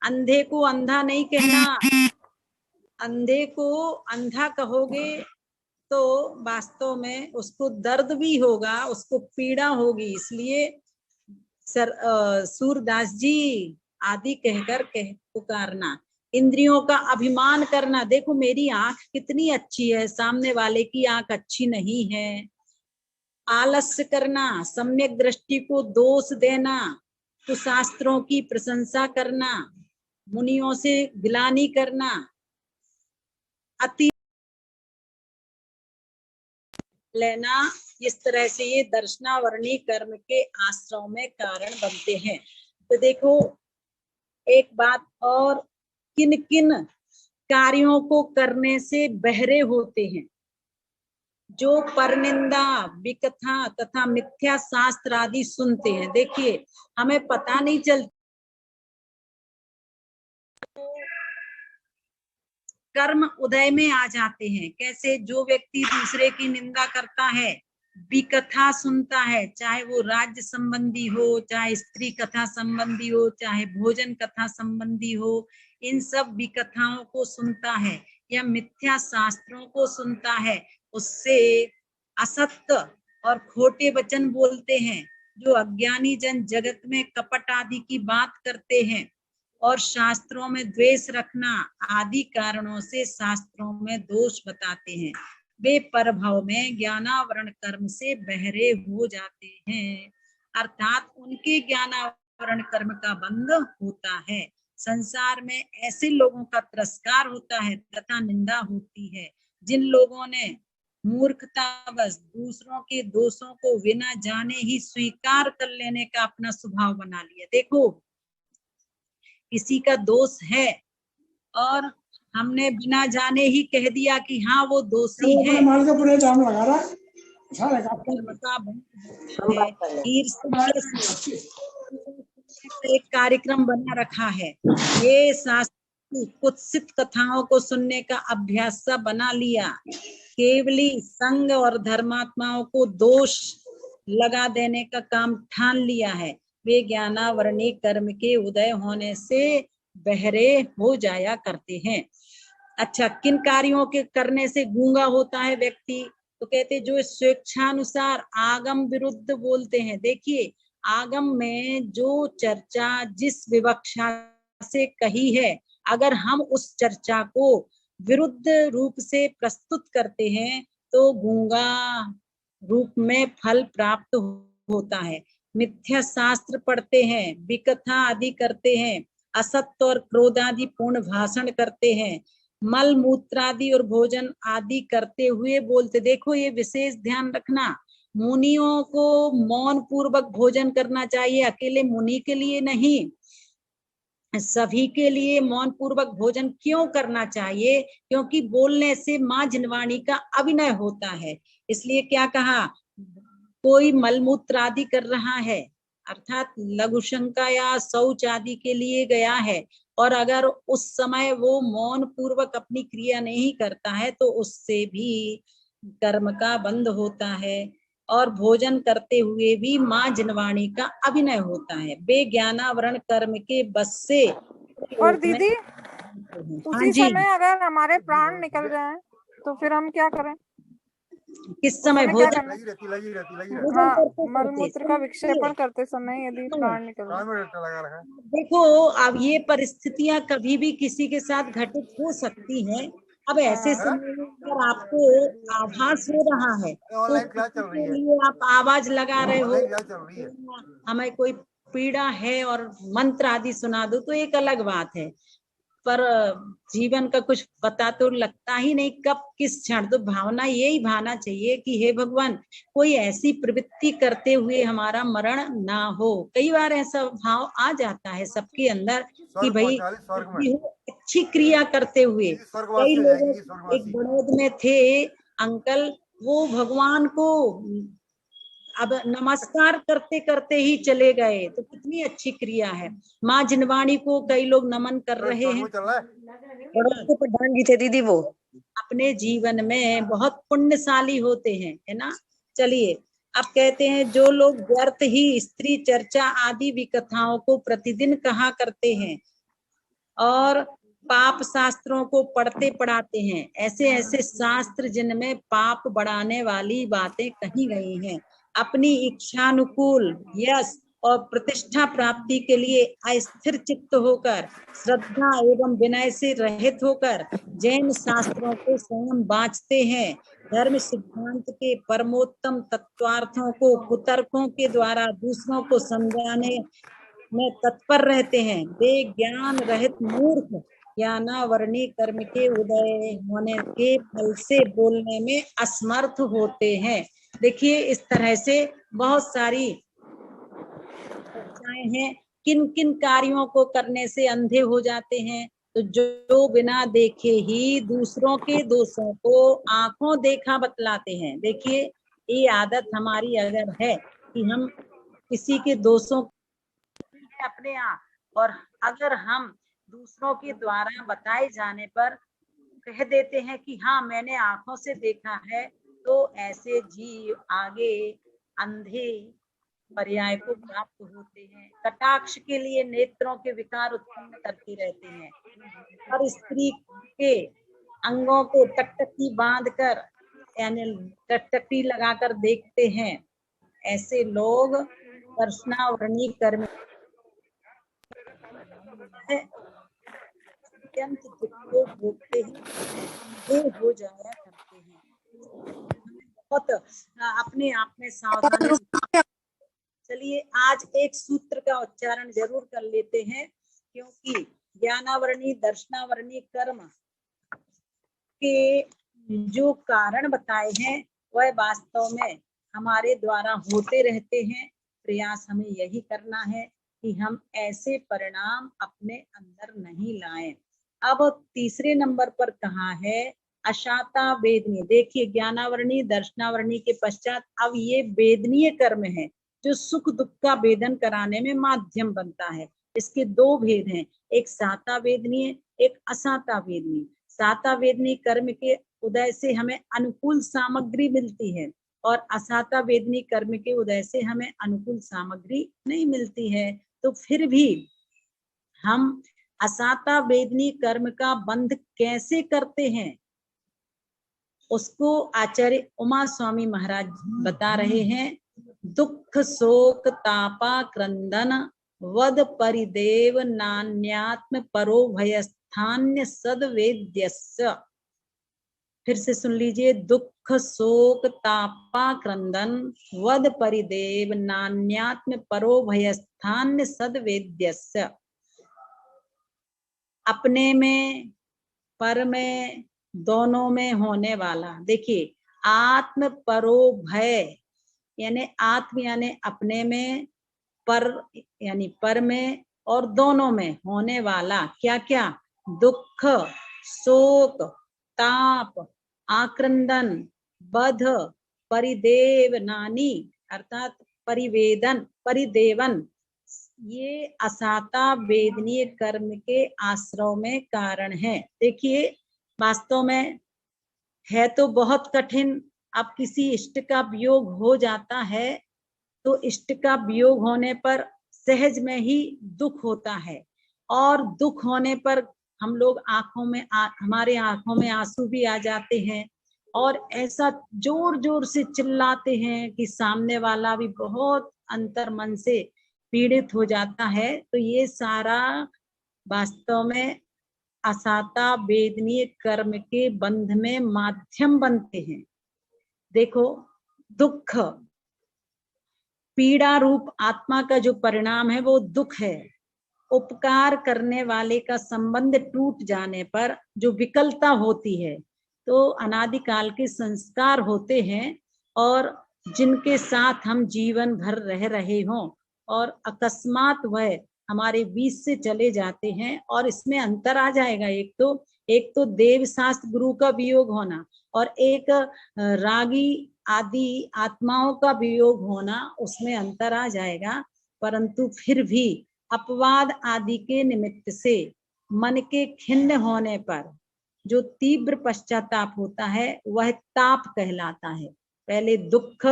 अंधे को अंधा नहीं कहना। अंधे को अंधा कहोगे तो वास्तव में उसको दर्द भी होगा, उसको पीड़ा होगी, इसलिए सूरदास जी आदि कहकर पुकारना। इंद्रियों का अभिमान करना, देखो मेरी आंख कितनी अच्छी है, सामने वाले की आंख अच्छी नहीं है। आलस्य करना, सम्यक दृष्टि को दोष देना, कुशास्त्रों की प्रशंसा करना, मुनियों से गिलानी करना, अति लेना, इस तरह से ये दर्शनावरणी कर्म के आश्रव में कारण बनते हैं। तो देखो एक बात और, किन किन कार्यों को करने से बहरे होते हैं? जो परनिंदा, विकथा तथा मिथ्या शास्त्र आदि सुनते हैं। देखिए हमें पता नहीं चलता, कर्म उदय में आ जाते हैं। कैसे? जो व्यक्ति दूसरे की निंदा करता है, विकथा सुनता है, चाहे वो राज्य संबंधी हो, चाहे स्त्री कथा संबंधी हो, चाहे भोजन कथा संबंधी हो, इन सब विकथाओं को सुनता है या मिथ्या शास्त्रों को सुनता है, उससे असत्य और खोटे वचन बोलते हैं। जो अज्ञानी जन जगत में कपट आदि की बात करते हैं और शास्त्रों में द्वेष रखना आदि कारणों से शास्त्रों में दोष बताते हैं, वे परभव में ज्ञानावरण कर्म से बहरे हो जाते हैं, अर्थात उनके ज्ञानावरण कर्म का बंध होता है। संसार में ऐसे लोगों का तिरस्कार होता है तथा निंदा होती है, जिन लोगों ने मूर्खतावश दूसरों के दोषों को बिना जाने ही स्वीकार कर लेने का अपना स्वभाव बना लिया। देखो किसी का दोष है और हमने बिना जाने ही कह दिया कि हाँ वो दोषी है, एक कार्यक्रम बना रखा है। ये शास्त्री कुत्सित कथाओं को सुनने का अभ्यास सा बना लिया, केवली संग और धर्मात्माओं को दोष लगा देने का काम ठान लिया है। वे ज्ञानावरणी कर्म के उदय होने से बहरे हो जाया करते हैं। अच्छा, किन कार्यों के करने से गूंगा होता है व्यक्ति? तो कहते जो स्वेच्छानुसार आगम विरुद्ध बोलते हैं। देखिए आगम में जो चर्चा जिस विवक्षा से कही है, अगर हम उस चर्चा को विरुद्ध रूप से प्रस्तुत करते हैं तो गूंगा रूप में फल प्राप्त होता है। मिथ्या शास्त्र पढ़ते हैं, विकथा आदि करते हैं, असत्य और क्रोध आदि पूर्ण भाषण करते हैं, मल मूत्र आदि और भोजन आदि करते हुए बोलते। देखो ये विशेष ध्यान रखना, मुनियों को मौन पूर्वक भोजन करना चाहिए, अकेले मुनि के लिए नहीं, सभी के लिए मौन पूर्वक भोजन क्यों करना चाहिए? क्योंकि बोलने से माँ जिनवाणी का अभिनय होता है। इसलिए क्या कहा, कोई मलमूत्र आदि कर रहा है अर्थात लघु शंका या शौच आदि के लिए गया है, और अगर उस समय वो मौन पूर्वक अपनी क्रिया नहीं करता है तो उससे भी कर्म का बंध होता है, और भोजन करते हुए भी माँ जिनवाणी का अभिनय होता है। वे ज्ञानावरण कर्म के बस से और दीदी हाँ उसी जी, समय अगर हमारे प्राण निकल जाएं तो फिर हम क्या करें? किस उस समय समय क्या भोजन करना? भोजन हाँ, करते मल करते मूत्र का सुनिए, विक्षेपण करते समय यदि सुनिए। प्राण निकल जाए। देखो, अब ये परिस्थितियां कभी भी किसी के साथ घटित हो सकती हैं। अब ऐसे हाँ, समय में अगर आपको आभास हो रहा है तो किसी के लिए आप आवाज लगा रहे हो, हमें कोई पीड़ा है और मंत्र आदि सुना दो तो एक अलग बात है, पर जीवन का कुछ पता तो लगता ही नहीं कब किस क्षण। तो भावना यही भावना चाहिए कि हे भगवान, कोई ऐसी प्रवृत्ति करते हुए हमारा मरण ना हो। कई बार ऐसा भाव आ जाता है सबके अंदर कि भाई भी हो अच्छी क्रिया करते हुए। कई लोग, एक बड़ौद में थे अंकल, वो भगवान को अब नमस्कार करते करते ही चले गए, तो कितनी अच्छी क्रिया है। माँ जिनवाणी को कई लोग नमन कर रहे हैं, बड़ों के प्रधान जी थे दीदी वो। अपने जीवन में बहुत पुण्यशाली होते हैं, है ना। चलिए, अब कहते हैं जो लोग व्यर्थ ही स्त्री चर्चा आदि विकथाओं को प्रतिदिन कहा करते हैं और पाप शास्त्रों को पढ़ते पढ़ाते हैं, ऐसे ऐसे शास्त्र जिनमें पाप बढ़ाने वाली बातें कही गई हैं, अपनी इच्छानुकूल यश और प्रतिष्ठा प्राप्ति के लिए अस्थिर चित्त होकर, श्रद्धा एवं विनय से रहित होकर जैन शास्त्रों को स्वयं बाँचते हैं, धर्म सिद्धांत के परमोत्तम तत्वार्थों को कुतर्कों के द्वारा दूसरों को समझाने में तत्पर रहते हैं, वे ज्ञान रहित मूर्ख ज्ञानावरणी कर्म के उदय होने के फल से बोलने में असमर्थ होते हैं। देखिए, इस तरह से बहुत सारी चर्चाएं हैं। किन किन कार्यों को करने से अंधे हो जाते हैं, तो जो बिना देखे ही दूसरों के दोषों को आंखों देखा बतलाते हैं। देखिए, ये आदत हमारी अगर है कि हम किसी के दोषों अपने आप, और अगर हम दूसरों के द्वारा बताए जाने पर कह देते हैं कि हाँ मैंने आंखों से देखा है, तो ऐसे जीव आगे अंधे पर्याय को प्राप्त होते हैं। कटाक्ष के लिए नेत्रों के विकार उत्पन्न करती रहते हैं, और स्त्री के अंगों को टकटकी बांध कर यानी टकटकी लगाकर देखते हैं। ऐसे लोग दर्शनावरणी कर्म अत्यंत दुख को भोगते ही अंधे हो जाया करते हैं। हमें बहुत अपने आप में सावधानी। चलिए, आज एक सूत्र का उच्चारण जरूर कर लेते हैं, क्योंकि ज्ञानावरणी दर्शनावरणी कर्म के जो कारण बताए हैं वह वास्तव में हमारे द्वारा होते रहते हैं। प्रयास हमें यही करना है कि हम ऐसे परिणाम अपने अंदर नहीं लाएं। अब तीसरे नंबर पर कहा है अशाता वेदनीय। देखिए, ज्ञानावरणी दर्शनावरणी के पश्चात अब ये वेदनीय कर्म है जो सुख दुख का वेदन कराने में माध्यम बनता है। इसके दो भेद हैं, एक साता वेदनीय, एक असाता वेदनीय। साता वेदनीय कर्म के उदय से हमें अनुकूल सामग्री मिलती है, और असाता वेदनीय कर्म के उदय से हमें अनुकूल सामग्री नहीं मिलती है। तो फिर भी हम असाता वेदनीय कर्म का बंध कैसे करते हैं, उसको आचार्य उमा स्वामी महाराज बता रहे हैं। दुख शोक तापा क्रंदन वद परिदेव नान्यात्म परो भयस्थान्य सदवेद्यस्य। फिर से सुन लीजिए, दुख शोक तापा क्रंदन वद परिदेव नान्यात्म परो भयस्थान्य सदवेद्यस्य। अपने में पर में दोनों में होने वाला। देखिए, आत्म परो भय यानी आत्म यानी अपने में, पर यानी पर में, और दोनों में होने वाला क्या क्या, दुख शोक ताप आक्रंदन बध परिदेव नानी अर्थात परिवेदन परिदेवन, ये असाता वेदनीय कर्म के आश्रव में कारण है। देखिए, वास्तव में है तो बहुत कठिन। अब किसी इष्ट का वियोग हो जाता है तो इष्ट का वियोग होने पर सहज में ही दुख होता है, और दुख होने पर हम लोग हमारे आंखों में आंसू भी आ जाते हैं और ऐसा जोर जोर से चिल्लाते हैं कि सामने वाला भी बहुत अंतर मन से पीड़ित हो जाता है। तो ये सारा वास्तव में असाता वेदनीय कर्म के बंध में माध्यम बनते हैं। देखो, दुख पीड़ा रूप आत्मा का जो परिणाम है वो दुख है। उपकार करने वाले का संबंध टूट जाने पर जो विकलता होती है, तो अनादिकाल के संस्कार होते हैं और जिनके साथ हम जीवन भर रह रहे हों और अकस्मात वह हमारे बीच से चले जाते हैं और इसमें अंतर आ जाएगा। एक तो देव शास्त्र गुरु का वियोग होना और एक रागी आदि आत्माओं का वियोग होना, उसमें अंतर आ जाएगा। परंतु फिर भी अपवाद आदि के निमित्त से मन के खिन्न होने पर जो तीव्र पश्चाताप होता है वह ताप कहलाता है। पहले दुख,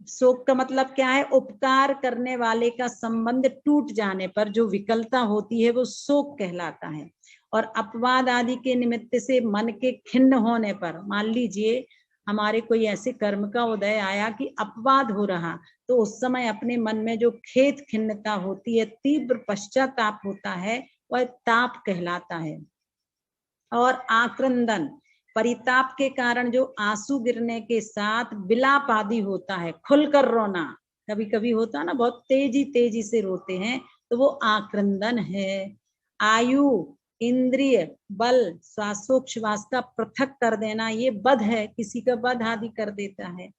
शोक का मतलब क्या है? उपकार करने वाले का संबंध टूट जाने पर जो विकलता होती है वो शोक कहलाता है। और अपवाद आदि के निमित्त से मन के खिन्न होने पर, मान लीजिए हमारे कोई ऐसे कर्म का उदय आया कि अपवाद हो रहा, तो उस समय अपने मन में जो खेद खिन्नता होती है, तीव्र पश्चाताप होता है, वह ताप कहलाता है। और आक्रंदन, परिताप के कारण जो आंसू गिरने के साथ विलाप आदि होता है, खुलकर रोना, कभी कभी होता है ना, बहुत तेजी से रोते हैं, तो वो आक्रंदन है। आयु, इंद्रिय, बल, श्वासोच्छ्वास का पृथक कर देना, ये बध है, किसी का बध आदि कर देता है।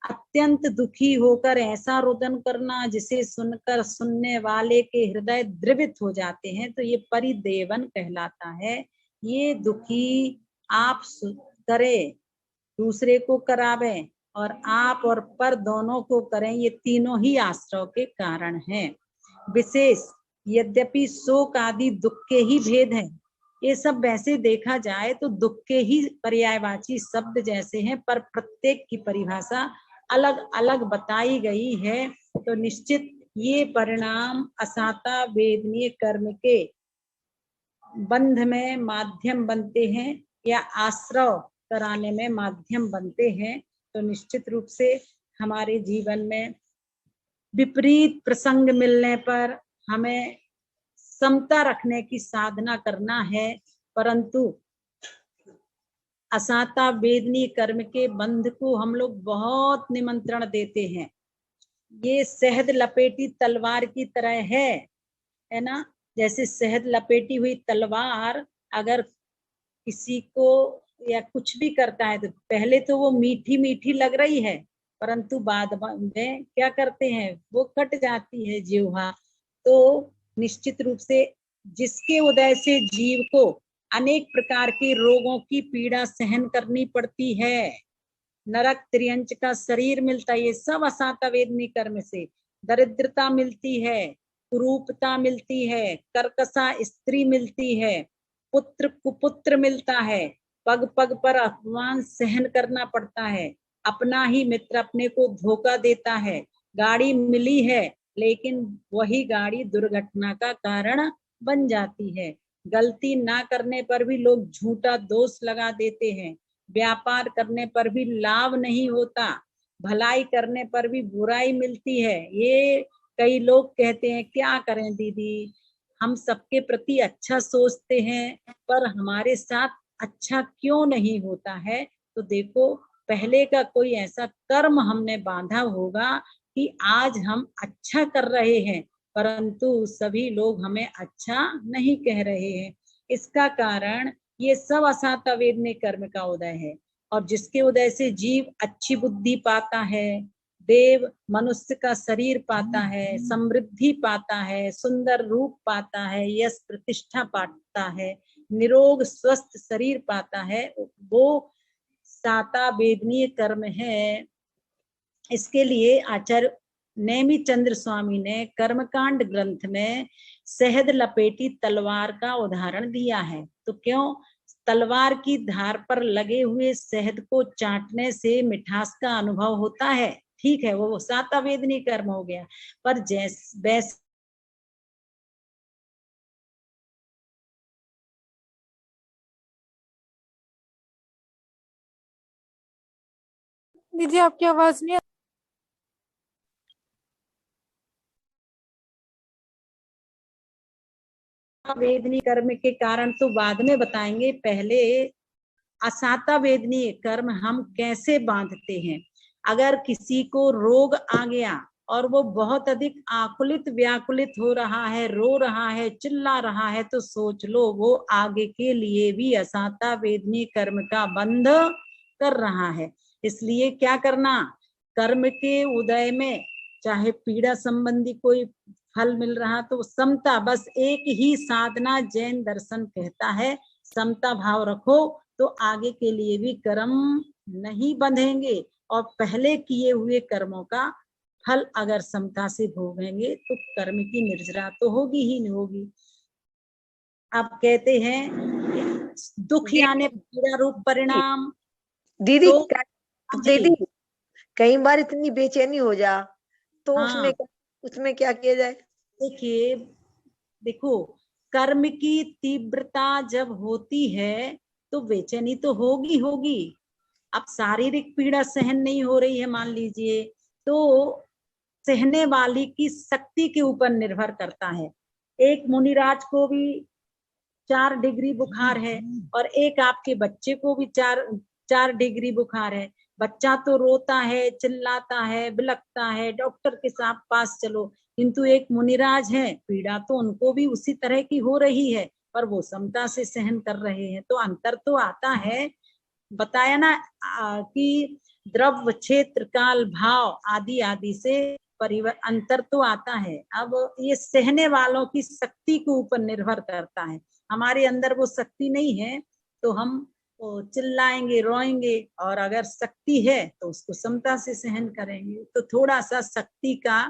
अत्यंत दुखी होकर ऐसा रोदन करना जिसे सुनकर सुनने वाले के हृदय द्रवित हो जाते हैं, तो ये परिदेवन कहलाता है। ये दुखी आप करे, दूसरे को करावे और आप और पर दोनों को करें, ये तीनों ही आश्रय के कारण हैं। विशेष, यद्यपि शोक आदि दुख के ही भेद हैं, ये सब वैसे देखा जाए तो दुख के ही पर्यायवाची शब्द जैसे हैं, पर प्रत्येक की परिभाषा अलग अलग बताई गई है। तो निश्चित ये परिणाम असाता वेदनीय कर्म के बंध में माध्यम बनते हैं या आश्रय कराने में माध्यम बनते हैं। तो निश्चित रूप से हमारे जीवन में विपरीत प्रसंग मिलने पर हमें समता रखने की साधना करना है, परंतु असाता वेदनीय कर्म के बंध को हम लोग बहुत निमंत्रण देते हैं। ये शहद लपेटी तलवार की तरह है ना। जैसे शहद लपेटी हुई तलवार अगर किसी को या कुछ भी करता है तो पहले तो वो मीठी मीठी लग रही है, परंतु बाद में क्या करते हैं, वो कट जाती है जिह्वा। तो निश्चित रूप से जिसके उदय से जीव को अनेक प्रकार के रोगों की पीड़ा सहन करनी पड़ती है, नरक त्रियंच का शरीर मिलता है, ये सब असाता वेदनीय कर्म से। दरिद्रता मिलती है, कुरूपता मिलती है, कर्कशा स्त्री मिलती है, पुत्र कुपुत्र मिलता है, पग पग पर अपमान सहन करना पड़ता है, अपना ही मित्र अपने को धोखा देता है, गाड़ी मिली है लेकिन वही गाड़ी दुर्घटना का कारण बन जाती है, गलती ना करने पर भी लोग झूठा दोष लगा देते हैं, व्यापार करने पर भी लाभ नहीं होता, भलाई करने पर भी बुराई मिलती है। ये कई लोग कहते हैं क्या करें दीदी, हम सबके प्रति अच्छा सोचते हैं पर हमारे साथ अच्छा क्यों नहीं होता है। तो देखो, पहले का कोई ऐसा कर्म हमने बांधा होगा कि आज हम अच्छा कर रहे हैं, परंतु सभी लोग हमें अच्छा नहीं कह रहे हैं। इसका कारण ये सब असाता वेदनीय कर्म का उदय है। और जिसके उदय से जीव अच्छी बुद्धि पाता है, देव मनुष्य का शरीर पाता है, समृद्धि पाता है, सुंदर रूप पाता है, यश प्रतिष्ठा पाता है, निरोग स्वस्थ शरीर पाता है, वो साता वेदनीय कर्म है। इसके लिए आचार्य नेमी चंद्र स्वामी ने कर्मकांड ग्रंथ में शहद लपेटी तलवार का उदाहरण दिया है। तो क्यों, तलवार की धार पर लगे हुए शहद को चाटने से मिठास का अनुभव होता है, ठीक है, वो साता वेदनीय कर्म हो गया, पर जैसे दीदी आपकी आवाज नहीं वेदनी कर्म के कारण तो बाद में बताएंगे, पहले असाता वेदनी कर्म हम कैसे बांधते हैं। अगर किसी को रोग आ गया और वो बहुत अधिक आकुलित व्याकुलित हो रहा है, रो रहा है, चिल्ला रहा है, तो सोच लो वो आगे के लिए भी असाता वेदनी कर्म का बंध कर रहा है। इसलिए क्या करना, कर्म के उदय में चाहे पीड़ा संबंधी कोई फल मिल रहा तो समता, बस एक ही साधना जैन दर्शन कहता है, समता भाव रखो तो आगे के लिए भी कर्म नहीं बंधेंगे और पहले किए हुए कर्मों का फल अगर समता से भोगेंगे तो कर्म की निर्जरा तो होगी ही नहीं होगी। अब कहते हैं दुख यानी पीड़ा रूप परिणाम। दीदी तो दीदी कई बार इतनी बेचैनी हो जा तो हाँ, उसमें क्या किया जाए? देखिए, देखो कर्म की तीव्रता जब होती है तो बेचैनी तो होगी होगी। अब शारीरिक पीड़ा सहन नहीं हो रही है मान लीजिए, तो सहने वाली की शक्ति के ऊपर निर्भर करता है। एक मुनिराज को भी 4 डिग्री बुखार है और एक आपके बच्चे को भी 4 डिग्री बुखार है। बच्चा तो रोता है, चिल्लाता है, बिलखता है, डॉक्टर के साथ पास चलो, किंतु एक मुनिराज है, पीड़ा तो उनको भी उसी तरह की हो रही है पर वो समता से सहन कर रहे हैं, तो अंतर तो आता है। बताया ना कि द्रव्य क्षेत्र काल भाव आदि आदि से अंतर तो आता है। अब ये सहने वालों की शक्ति के ऊपर निर्भर करता है। हमारे अंदर वो शक्ति नहीं है तो हम चिल्लाएंगे, रोएंगे, और अगर शक्ति है तो उसको समता से सहन करेंगे। तो थोड़ा सा शक्ति का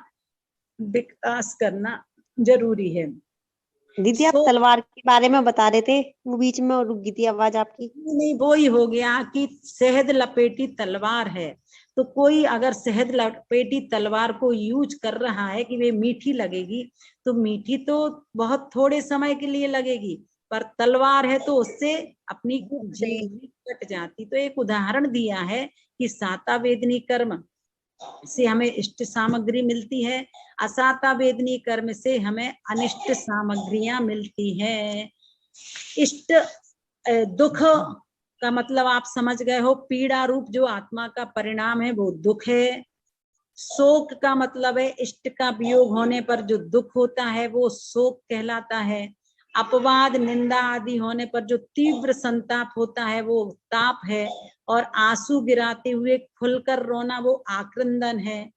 विकास करना जरूरी है। दीदी आप तो तलवार के बारे में बता रहे थे, वो बीच में रुक गई थी आवाज आपकी। नहीं, वो ही हो गया कि शहद लपेटी तलवार है, तो कोई अगर शहद लपेटी तलवार को यूज कर रहा है कि वे मीठी लगेगी, तो मीठी तो बहुत थोड़े समय के लिए लगेगी, पर तलवार है तो उससे अपनी जीवन कट जाती। तो एक उदाहरण दिया है कि साता वेदनी कर्म से हमें इष्ट सामग्री मिलती है, असाता वेदनी कर्म से हमें अनिष्ट सामग्रियां मिलती हैं। इष्ट दुख का मतलब आप समझ गए हो, पीड़ा रूप जो आत्मा का परिणाम है वो दुख है। शोक का मतलब है इष्ट का वियोग होने पर जो दुख होता है वो शोक कहलाता है। अपवाद निंदा आदि होने पर जो तीव्र संताप होता है वो ताप है। और आंसू गिराते हुए खुलकर रोना वो आक्रंदन है।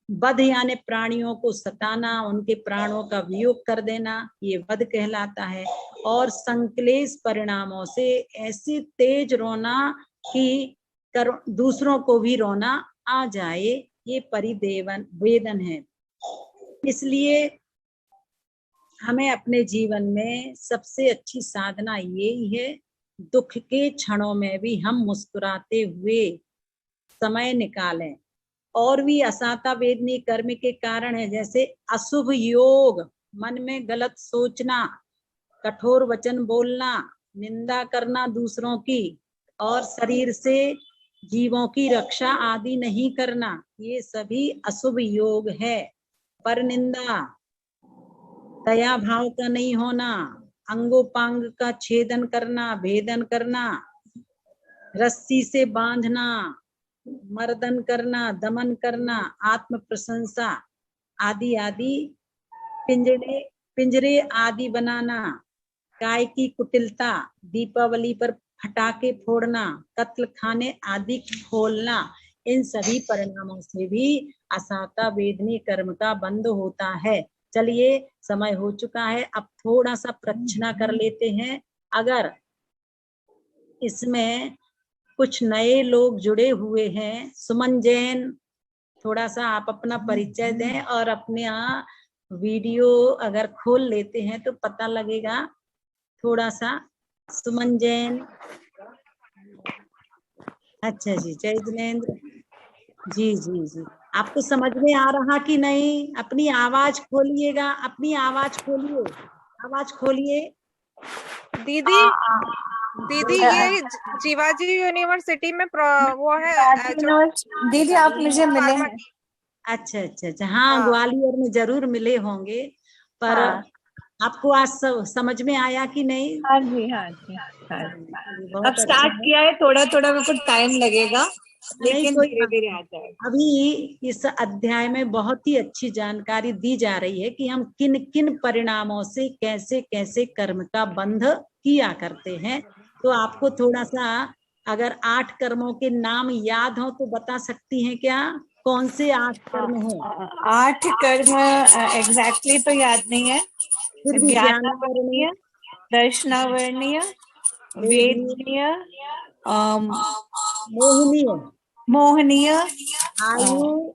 वध यानी प्राणियों को सताना, उनके प्राणों का वियोग कर देना, ये वध कहलाता है। और संक्लेश परिणामों से ऐसी तेज रोना कि दूसरों को भी रोना आ जाए, ये परिदेवन वेदन है। इसलिए हमें अपने जीवन में सबसे अच्छी साधना यही है, दुख के क्षणों में भी हम मुस्कुराते हुए समय निकालें। और भी असाता वेदनी कर्म के कारण है, जैसे अशुभ योग, मन में गलत सोचना, कठोर वचन बोलना, निंदा करना दूसरों की, और शरीर से जीवों की रक्षा आदि नहीं करना, ये सभी अशुभ योग है। पर निंदा, दया भाव का नहीं होना, अंगोपांग का छेदन करना, भेदन करना, रस्सी से बांधना, मर्दन करना, दमन करना, आत्म प्रशंसा आदि आदि, पिंजरे आदि बनाना, काय की कुटिलता, दीपावली पर फटाके फोड़ना, कत्ल खाने आदि खोलना, इन सभी परिणामों से भी असाता वेदनी कर्म का बंध होता है। चलिए समय हो चुका है, अब थोड़ा सा प्रश्न कर लेते हैं। अगर इसमें कुछ नए लोग जुड़े हुए हैं, सुमन जैन, थोड़ा सा आप अपना परिचय दें और अपने वीडियो अगर खोल लेते हैं तो पता लगेगा थोड़ा सा। सुमन जैन, अच्छा जी, जय जिनेन्द्र जी जी जी, आपको समझ में आ रहा कि नहीं? अपनी आवाज खोलिएगा, अपनी आवाज खोलिए, आवाज खोलिए दीदी दीदी ये जीवाजी यूनिवर्सिटी में वो है जो दीदी आप मुझे मिले फार्मा हैं। की। अच्छा अच्छा अच्छा, हाँ हाँ। ग्वालियर में जरूर मिले होंगे, पर हाँ। आपको आज समझ में आया कि नहीं? हाँ जी, हाँ जी, हाँ जी। बहुत अब अच्छा स्टार्ट है। किया है, थोड़ा थोड़ा मेरे को टाइम लगेगा, नहीं लेकिन कोई धीरे बात धीरे नहीं। आ जाएगा। अभी इस अध्याय में बहुत ही अच्छी जानकारी दी जा रही है कि हम किन किन परिणामों से कैसे कैसे कर्म का बंध किया करते हैं। तो आपको थोड़ा सा अगर 8 कर्मों के नाम याद हो तो बता सकती हैं क्या? कौन से 8 कर्म हैं? 8 कर्म एग्जैक्टली तो याद नहीं है। फिर भी ज्ञानावर्णीय, दर्शनावर्णीय, वेदनीय, मोहिनीय, मोहनीय, आयु,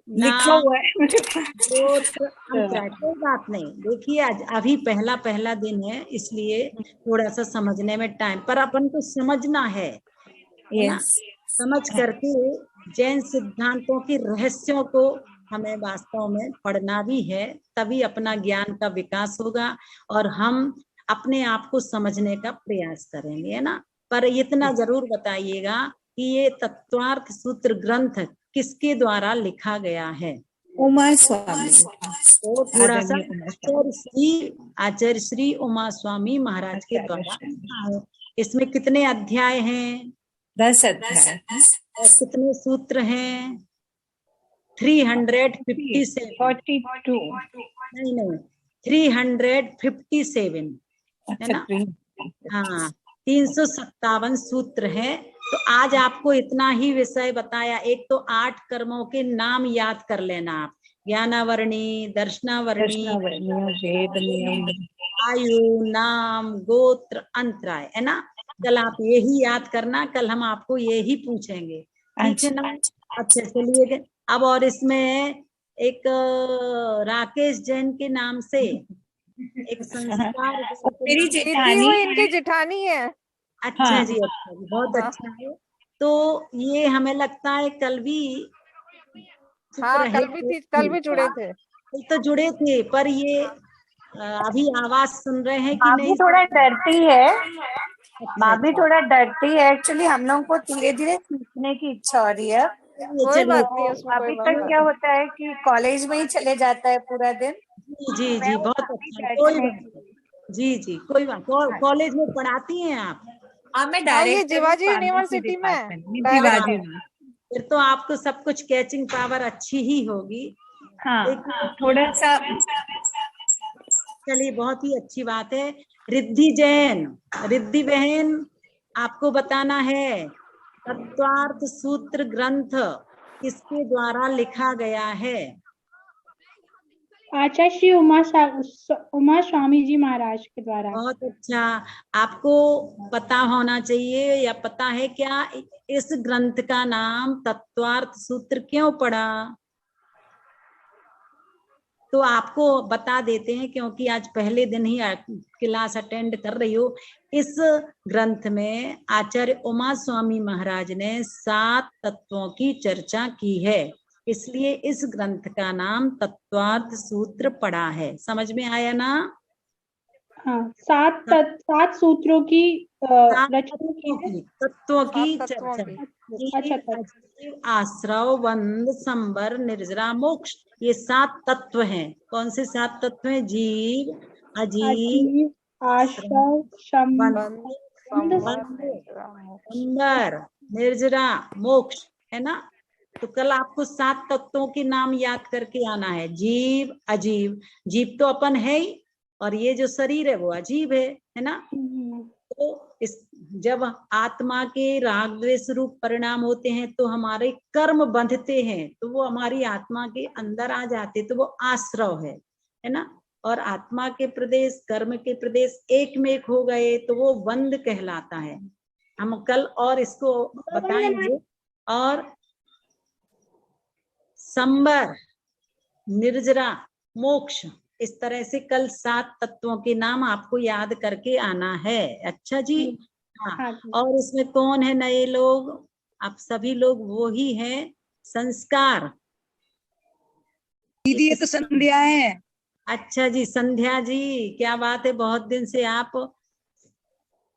लिखा नाम, हुआ है। गोत्र, अंतराय। कोई बात नहीं, देखिए आज अभी पहला पहला दिन है, इसलिए थोड़ा सा समझने में टाइम, पर अपन को समझना है ना? यस। समझ करके जैन सिद्धांतों के रहस्यों को हमें वास्तव में पढ़ना भी है, तभी अपना ज्ञान का विकास होगा और हम अपने आप को समझने का प्रयास करेंगे, है ना? पर इतना जरूर बताइएगा कि ये तत्वार्थ सूत्र ग्रंथ किसके द्वारा लिखा गया है? उमा स्वामी। तो थोड़ा सा आदरणीय उमा स्वामी। आचार्य श्री उमा स्वामी महाराज के द्वारा लिखा है। इसमें कितने अध्याय हैं 10 अध्याय। और कितने सूत्र हैं? 357। 42। नहीं नहीं, 357 है अच्छा, ना? हाँ, 357 सूत्र है। तो आज आपको इतना ही विषय बताया। एक तो 8 कर्मों के नाम याद कर लेना आप, ज्ञानावर्णी, दर्शनावर्णी, वेद नियम। आयु, नाम, गोत्र, अंतराय, है ना? कल आप यही याद करना, कल हम आपको यही पूछेंगे, ठीक है ना? अच्छा चलिए, अब और इसमें एक राकेश जैन के नाम से एक संस्कार मेरी दीदी जेठानी वो है। इनकी जेठानी है। अच्छा हाँ। जी, अच्छा जी, बहुत हाँ। अच्छा है। तो ये हमें लगता है कल भी चुप हाँ रहे कल भी जुड़े थे। कल तो जुड़े थे, पर ये अभी आवाज सुन रहे हैं कि माँ नहीं? भी थोड़ा डरती है। अच्छा, माँ भी अच्छा। थोड़ा डरती है। एक्चुअली हम लोग को धीरे धीरे सीखने की इच्छा हो रही है। चलिए कोई चलिए, बात नहीं, उसमें कोई अभी बात तक नहीं। क्या होता है कि कॉलेज में ही चले जाता है पूरा दिन। जी जी जी, बहुत अच्छा, कोई बात नहीं। जी जी, कोई बात। कॉलेज में पढ़ाती हैं आप? हाँ, मैं हाँ, ये डायरेक्टर हूँ जीवाजी फार्मेसी यूनिवर्सिटी में डिपार्टमेंट में, डायरेक्टर जीवाजी है। में। फिर तो आपको सब कुछ कैचिंग पावर अच्छी ही होगी। हाँ, देखिए, थोड़ा सा। चलिए, बहुत ही अच्छी बात है। रिद्धि जैन, रिद्धि बहन, आपको बताना है तत्वार्थ सूत्र ग्रंथ किसके द्वारा लिखा गया है? आचार्य श्री उमा स्वामी जी महाराज के द्वारा। बहुत अच्छा। आपको पता होना चाहिए या पता है क्या इस ग्रंथ का नाम तत्वार्थ सूत्र क्यों पड़ा? तो आपको बता देते हैं, क्योंकि आज पहले दिन ही क्लास अटेंड कर रही हो। इस ग्रंथ में आचार्य उमा स्वामी महाराज ने 7 तत्वों की चर्चा की है, इसलिए इस ग्रंथ का नाम तत्वार्थ सूत्र पड़ा है। समझ में आया ना? हाँ, 7 सूत्रों की रचना की है। तत्वों की 7 तत्वों चर्चा। की। अच्छा, जीव, आश्रव, बंध, संबर, निर्जरा, मोक्ष, ये 7 तत्व हैं। कौन से 7 तत्व हैं? जीव, अजीव, अजीव, आश्रव, बंद, संबर, निर्जरा, मोक्ष, है ना? तो कल आपको 7 तत्वों के नाम याद करके आना है। जीव, अजीव, जीव तो अपन है ही, और ये जो शरीर है वो अजीब है ना? तो इस जब आत्मा के राग द्वेष रूप परिणाम होते हैं तो हमारे कर्म बंधते हैं, तो वो हमारी आत्मा के अंदर आ जाते, तो वो आश्रव है ना? और आत्मा के प्रदेश, कर्म के प्रदेश एक में एक हो गए तो वो बंध कहलाता है। हम कल और इसको बताएंगे। और संबर, निर्जरा, मोक्ष, इस तरह से कल 7 तत्वों के नाम आपको याद करके आना है। अच्छा जी, हाँ। और इसमें कौन है नए लोग? आप सभी लोग वो ही हैं, संस्कार। दीदी ये तो संध्या है। अच्छा जी, संध्या जी, क्या बात है, बहुत दिन से आप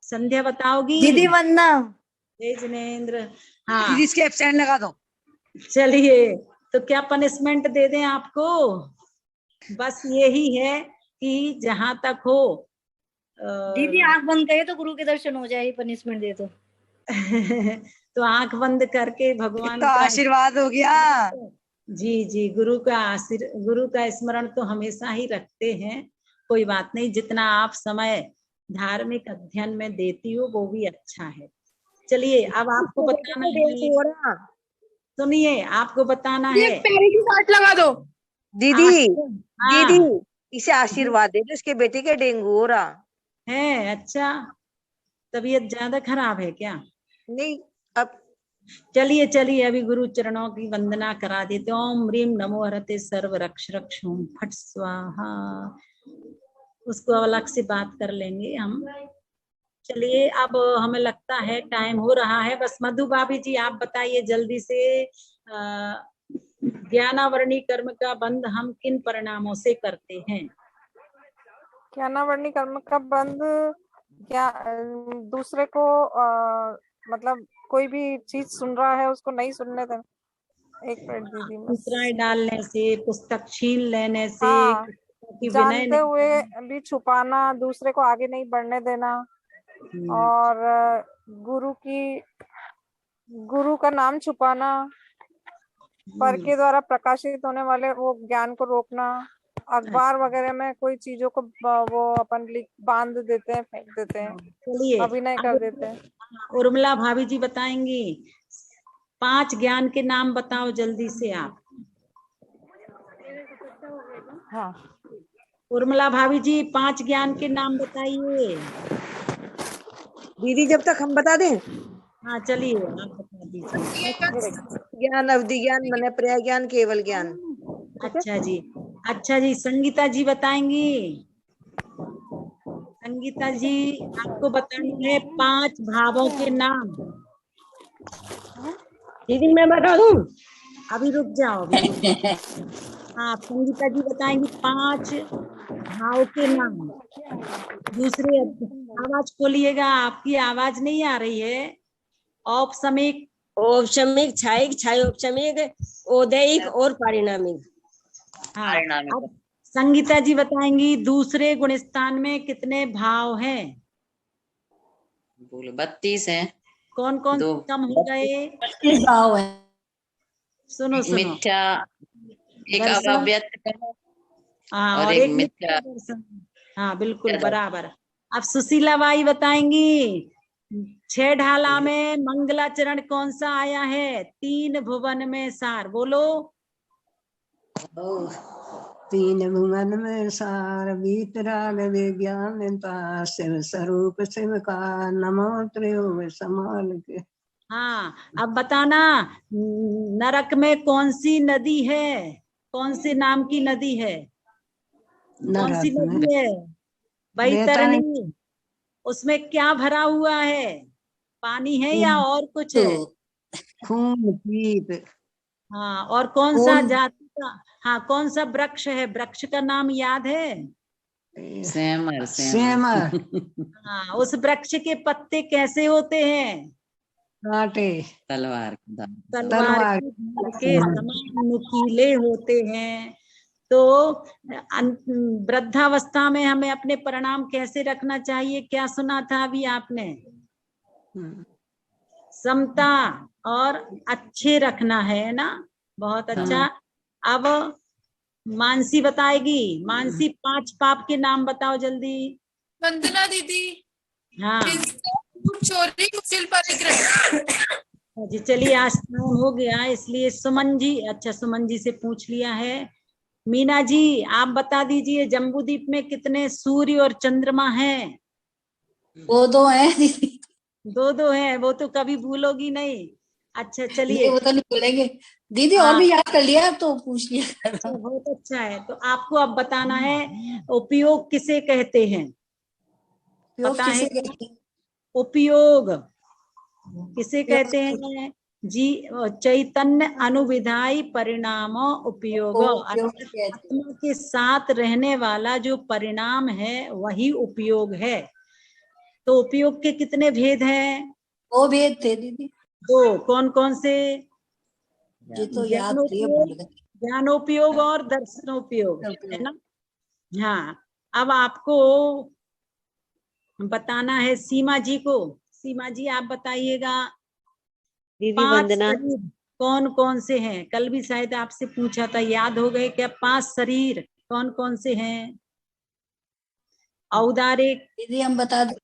संध्या बताओगी? दीदी वंदना। जय जिनेन्द्र। हाँ दीदी इसके एब्सेंट लगा दो। चलिए, तो क्या पनिशमेंट दे दें आपको? बस यही है कि जहां तक हो दीदी आंख बंद करे तो गुरु के दर्शन हो जाए, पनिशमेंट दे तो। तो आंख बंद करके भगवान तो का आशीर्वाद हो गया। जी जी, गुरु का स्मरण तो हमेशा ही रखते हैं। कोई बात नहीं, जितना आप समय धार्मिक अध्ययन में देती हो वो भी अच्छा है। चलिए, अब आपको बताना है, सुनिए, आपको बताना है। पैरी की साट लगा दो। दीदी हाँ, दीदी इसे आशीर्वाद दे दो, इसके बेटे के डेंगू हो रहा है। अच्छा, तबीयत ज्यादा खराब है क्या? नहीं। अब चलिए चलिए, अभी गुरु चरणों की वंदना करा देते। ओम ह्रीम नमो हरते सर्व रक्ष रक्ष ओम फट स्वाहा। उसको अलग से बात कर लेंगे हम। चलिए, अब हमें लगता है टाइम हो रहा है। बस मधु भाभी जी आप बताइए जल्दी से, ज्ञानावरणी कर्म का बंध हम किन परिणामों से करते हैं? ज्ञानावरणी कर्म का बंध क्या, दूसरे को मतलब कोई भी चीज सुन रहा है उसको नहीं सुनने देना। एक मिनट दीदी, दूसरा डालने से, पुस्तक छीन लेने से, हाँ, कि विनय जानते नहीं हुए भी छुपाना, दूसरे को आगे नहीं बढ़ने देना, और गुरु का नाम छुपाना, पर के द्वारा प्रकाशित होने वाले वो ज्ञान को रोकना, अखबार वगैरह में कोई चीजों को वो अपन बांध देते हैं, फेंक देते हैं, चलिए, अभिनय कर देते हैं। उर्मिला भाभी जी बताएंगी 5 ज्ञान के नाम बताओ जल्दी से आप। हाँ, उर्मिला भाभी जी 5 ज्ञान के नाम बताइए। दीदी जब तक हम बता दें। हाँ चलिए, आप बता दीजिए। ज्ञान, अवधि ज्ञान, मन पर्याय ज्ञान, केवल ज्ञान। अच्छा जी, अच्छा जी, संगीता जी बताएंगी। संगीता जी आपको बताना है 5 भावों के नाम। दीदी मैं बता दूं? अभी रुक जाओ, अभी रुक जाओ। हाँ, संगीता जी बताएंगी 5 भाव के नाम। दूसरे, आवाज खोलिएगा, आपकी आवाज नहीं आ रही है। औपसमिक, औपशमिक, छायिक, छायोपशमिक, औदैहिक और पारिणामिक। हाँ। अब संगीता जी बताएंगी दूसरे गुणस्थान में कितने भाव हैं? 32 है। कौन कौन कम हो गए? 32 भाव है। सुनो सुनो, मिथ्या, एक दर्शन, अव्यक्त हाँ, और और एक एक मिथ्या दर्शन। हाँ बिल्कुल बराबर। अब सुशीला बाई बताएंगी 6 ढाला में मंगलाचरण कौन सा आया है? 3 भुवन में सार, बोलो। 3 भुवन में सार, वीतराग विज्ञानता, शिव स्वरूप शिव का, नमो त्रयोग समाल के। हाँ, अब बताना नरक में कौन सी नदी है? कौन से नाम की नदी है? कौन सी नदी है? बैतरणी। उसमें क्या भरा हुआ है? पानी है या और कुछ है? खून पीप। हाँ, और कौन सा जाति का, हाँ, कौन सा वृक्ष है? वृक्ष का नाम याद है? सेमर। सेमर। हाँ, उस वृक्ष के पत्ते कैसे होते हैं? कांटे। तलवार के समान नुकीले होते हैं। तो वृद्धावस्था में हमें अपने परिणाम कैसे रखना चाहिए? क्या सुना था अभी आपने? समता और अच्छे रखना है ना। बहुत अच्छा। अब मानसी बताएगी। मानसी 5 पाप के नाम बताओ जल्दी। वंदना दीदी। हाँ चोरी, कुचिल, परिग्रह। जी, चलिए, आज टाइम हो गया इसलिए सुमन जी, अच्छा सुमन जी से पूछ लिया है। मीना जी आप बता दीजिए जम्बूद्वीप में कितने सूर्य और चंद्रमा हैं? 2 हैं दीदी। 2 हैं, वो तो कभी भूलोगी नहीं। अच्छा चलिए, वो तो नहीं भूलेंगे दीदी। और भी याद कर लिया, अब तो पूछ लिया। अच्छा, बहुत अच्छा है। तो आपको अब बताना है उपयोग किसे कहते हैं? पता है? उपयोग किसे कहते हैं जी? चैतन्य अनुविधायी परिणाम उपयोग। आत्मा के साथ रहने वाला जो परिणाम है वही उपयोग है। तो उपयोग के कितने भेद हैं? 2 भेद थे दीदी, 2। कौन कौन से? ये तो याद थे, भूल गए। ज्ञानोपयोग और दर्शनोपयोग, है ना? हाँ, अब आपको बताना है सीमा जी को। सीमा जी आप बताइएगा दीदी 5 वंदना। शरीर कौन कौन से हैं? कल भी शायद आपसे पूछा था, याद हो गए क्या? 5 शरीर कौन कौन से हैं? औदारिक, दीदी हम बता दें,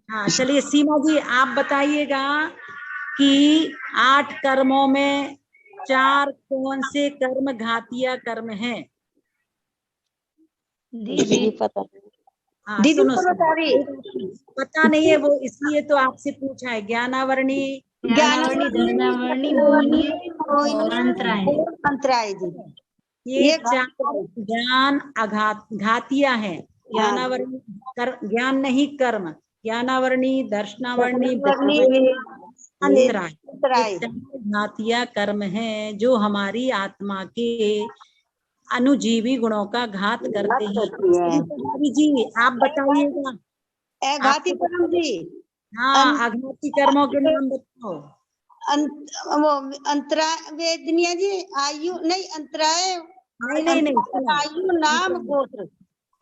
हाँ चलिए सीमा जी आप बताइएगा कि 8 कर्मों में 4 कौन से कर्म घातीय कर्म हैं? दीदी पता नहीं। हाँ दीदी सुनो को बता रही। पता नहीं है वो, इसलिए तो आपसे पूछा है। ज्ञानावरणी, अंतराय जी, ये 4 ज्ञान घातिया है। ज्ञानावरणी ज्ञान नहीं कर्म, ज्ञानावरणी, दर्शनावरणी, अंतराय, घातिया कर्म है जो हमारी आत्मा के अनुजीवी गुणों का घात करते हैं। जी आप बताइएगा। घाती कर्म जी। हाँ अघाती कर्मों के नाम बताओ। वो अंतराय वेदनीय जी, आयु नहीं, अंतराय नहीं आयु नाम गोत्र,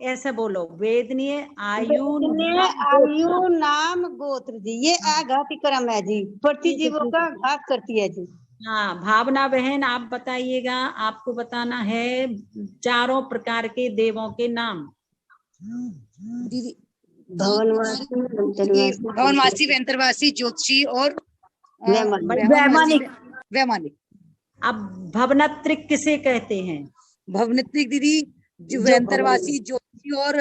ऐसा बोलो। वेदनीय आयु आयु नाम गोत्र जी, ये आघाती कर्म है जी, प्रतिजीवों का घात करती है जी। हाँ भावना बहन आप बताइएगा, आपको बताना है 4 प्रकार के देवों के नाम। दीदी भवनवासी, व्यंतरवासी, ज्योतिषी और वैमानिक। अब भवनत्रिक किसे कहते हैं? भवनत्रिक दीदी जो व्यंतरवासी, ज्योतिषी और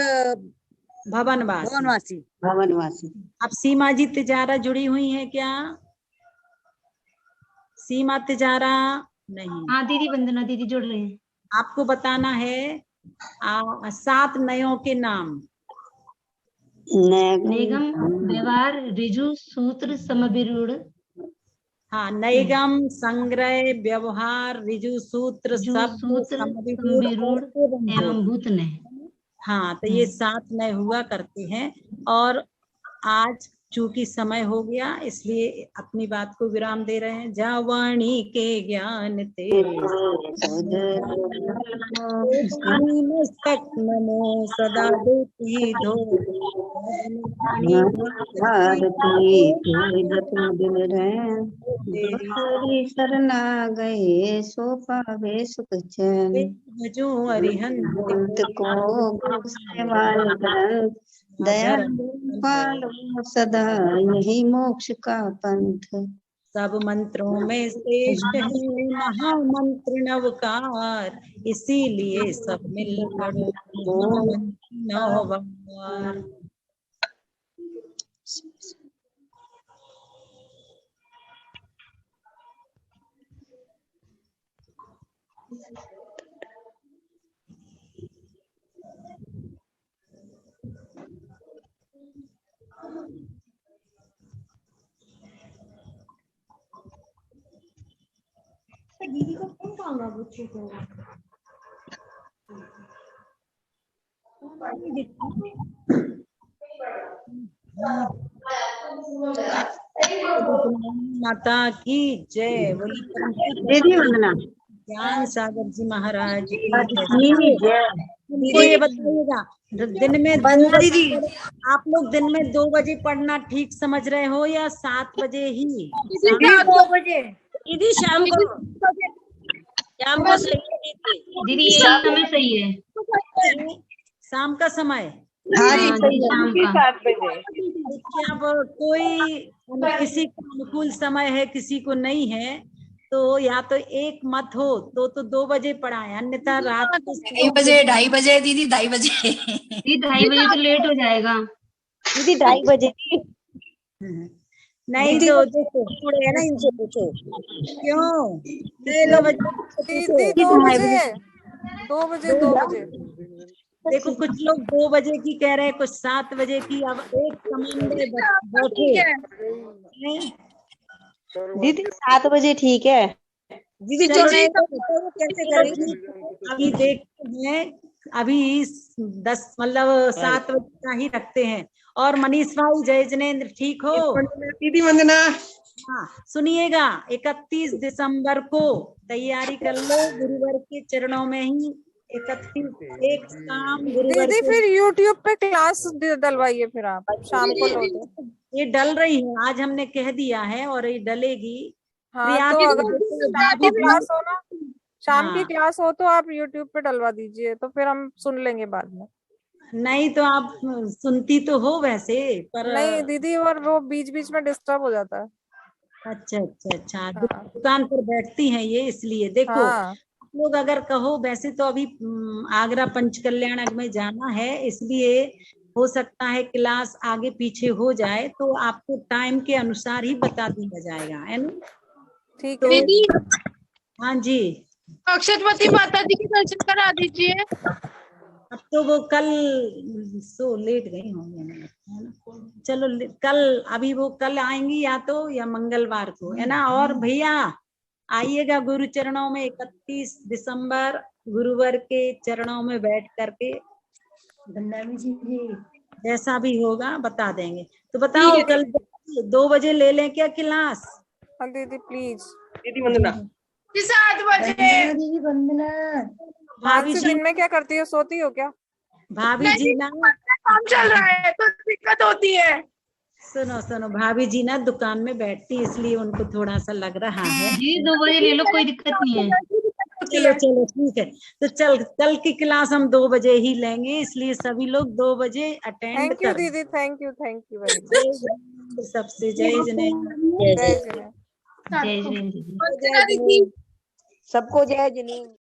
भवनवासी। अब सीमा जी तिजारा जुड़ी हुई है क्या? सीमा तिजारा नहीं। हाँ दीदी वंदना दीदी जुड़ रहे हैं। आपको बताना है 7 नयों के नाम। निगम, व्यवहार, ऋजु, सूत्र, समविरूढ़। हाँ नैगम, संग्रह, व्यवहार, ऋजु, सूत्र, समविरूढ़ एवं भूत नय। हाँ तो ये 7 नय हुआ करते हैं। और आज चूंकि समय हो गया इसलिए अपनी बात को विराम दे रहे हैं। जावाणी के ज्ञान तेरे मस्तक नमो सदा देती धो शरणा गए सो पावे सुख चैन भजो अरिहंत को दया पालो सदा यही मोक्ष का पंथ। सब मंत्रों में श्रेष्ठ है महामंत्र नवकार, इसीलिए सब मिलकर नवकार। दीदी को कौन पाऊंगा बच्चे को? माता की जय। दीदी वंदना। ज्ञान सागर जी महाराज की जय। ये बताइएगा दिन में 2 बजे आप लोग दिन में 2 बजे पढ़ना ठीक समझ रहे हो या 7 बजे ही? 2 बजे दीदी शाम को सही है दीदी ये समय सही है। शाम का समय। हाँ जी, शाम का 7 बजे। अब कोई किसी को अनुकूल समय है किसी को नहीं है, तो या तो एक मत हो तो 2 बजे पढ़ाए, अन्यथा रात को 2 बजे 2:30 बजे दीदी 2:30 बजे। दीदी 2:30 बजे तो लेट हो जाएगा। दीदी 2:30 बजे नहीं तो देखो थोड़े है ना, इनसे पूछो क्यों 2 बजे। 2 बजे देखो कुछ लोग 2 बजे की कह रहे हैं, कुछ 7 बजे की। अब एक समान में बैठे। दीदी 7 बजे ठीक है। दीदी कैसे करेंगे? अभी देखते हैं अभी 10 मतलब 7 बजे का ही रखते हैं। और मनीष भाई, जय जिनेन्द्र, ठीक हो? दीदी वंदना। हाँ, सुनिएगा, 31 दिसंबर को तैयारी कर लो, गुरुवर के चरणों में ही 31 एक शाम गुरुवर दीदी के। फिर YouTube पे क्लास डलवाइए फिर आप शाम को लो तो। ये डल रही है, आज हमने कह दिया है और ये डलेगी। हाँ तो अगर शाम की क्लास हो ना, शाम की हाँ। क्लास हो तो आप YouTube पे डलवा दीजिए, तो फिर हम सुन लेंगे बाद में। नहीं तो आप सुनती तो हो वैसे, पर नहीं दीदी, और वो बीच बीच में डिस्टर्ब हो जाता है। अच्छा अच्छा अच्छा, हाँ। दुकान पर बैठती हैं ये, इसलिए देखो हाँ। आप लोग अगर कहो, वैसे तो अभी आगरा पंचकल्याण में जाना है, इसलिए हो सकता है क्लास आगे पीछे हो जाए, तो आपको टाइम के अनुसार ही बता दिया जाएगा, है ना? ठीक है दीदी। हाँ जी, अक्षतवती माता जी के दर्शन करा दीजिए। अब तो वो कल सो लेट गई होंगी, है ना? चलो कल, अभी वो कल आएंगी या तो या मंगलवार को, है ना? और भैया आइएगा गुरु चरणों में 31 दिसंबर गुरुवर के चरणों में बैठ करके, जैसा भी होगा बता देंगे। तो बताओ कल 2 बजे ले लें क्या क्लास? हाँ दीदी प्लीज। दीदी वंदना। 7 बजे। दीदी वंदना। भाभी आज से जी, दिन में क्या करती हो, सोती हो क्या? भाभी जी ना, काम चल रहा है तो दिक्कत होती है। सुनो सुनो, भाभी जी ना दुकान में बैठती, इसलिए उनको थोड़ा सा लग रहा है। जी 2 बजे ले लो, कोई दिक्कत नहीं है। चलो चलो ठीक है, तो कल की क्लास हम 2 बजे ही लेंगे, इसलिए सभी लोग 2 बजे अटेंड थैंक यू कर। दीदी, थैंक यू वेरी मच। जय जिनेंद्र, सबसे जय जिनेंद्र। जय जिनेंद्र। जय जिनेंद्र दीदी। जय जिनेंद्र। सबको जय जिनेंद्र।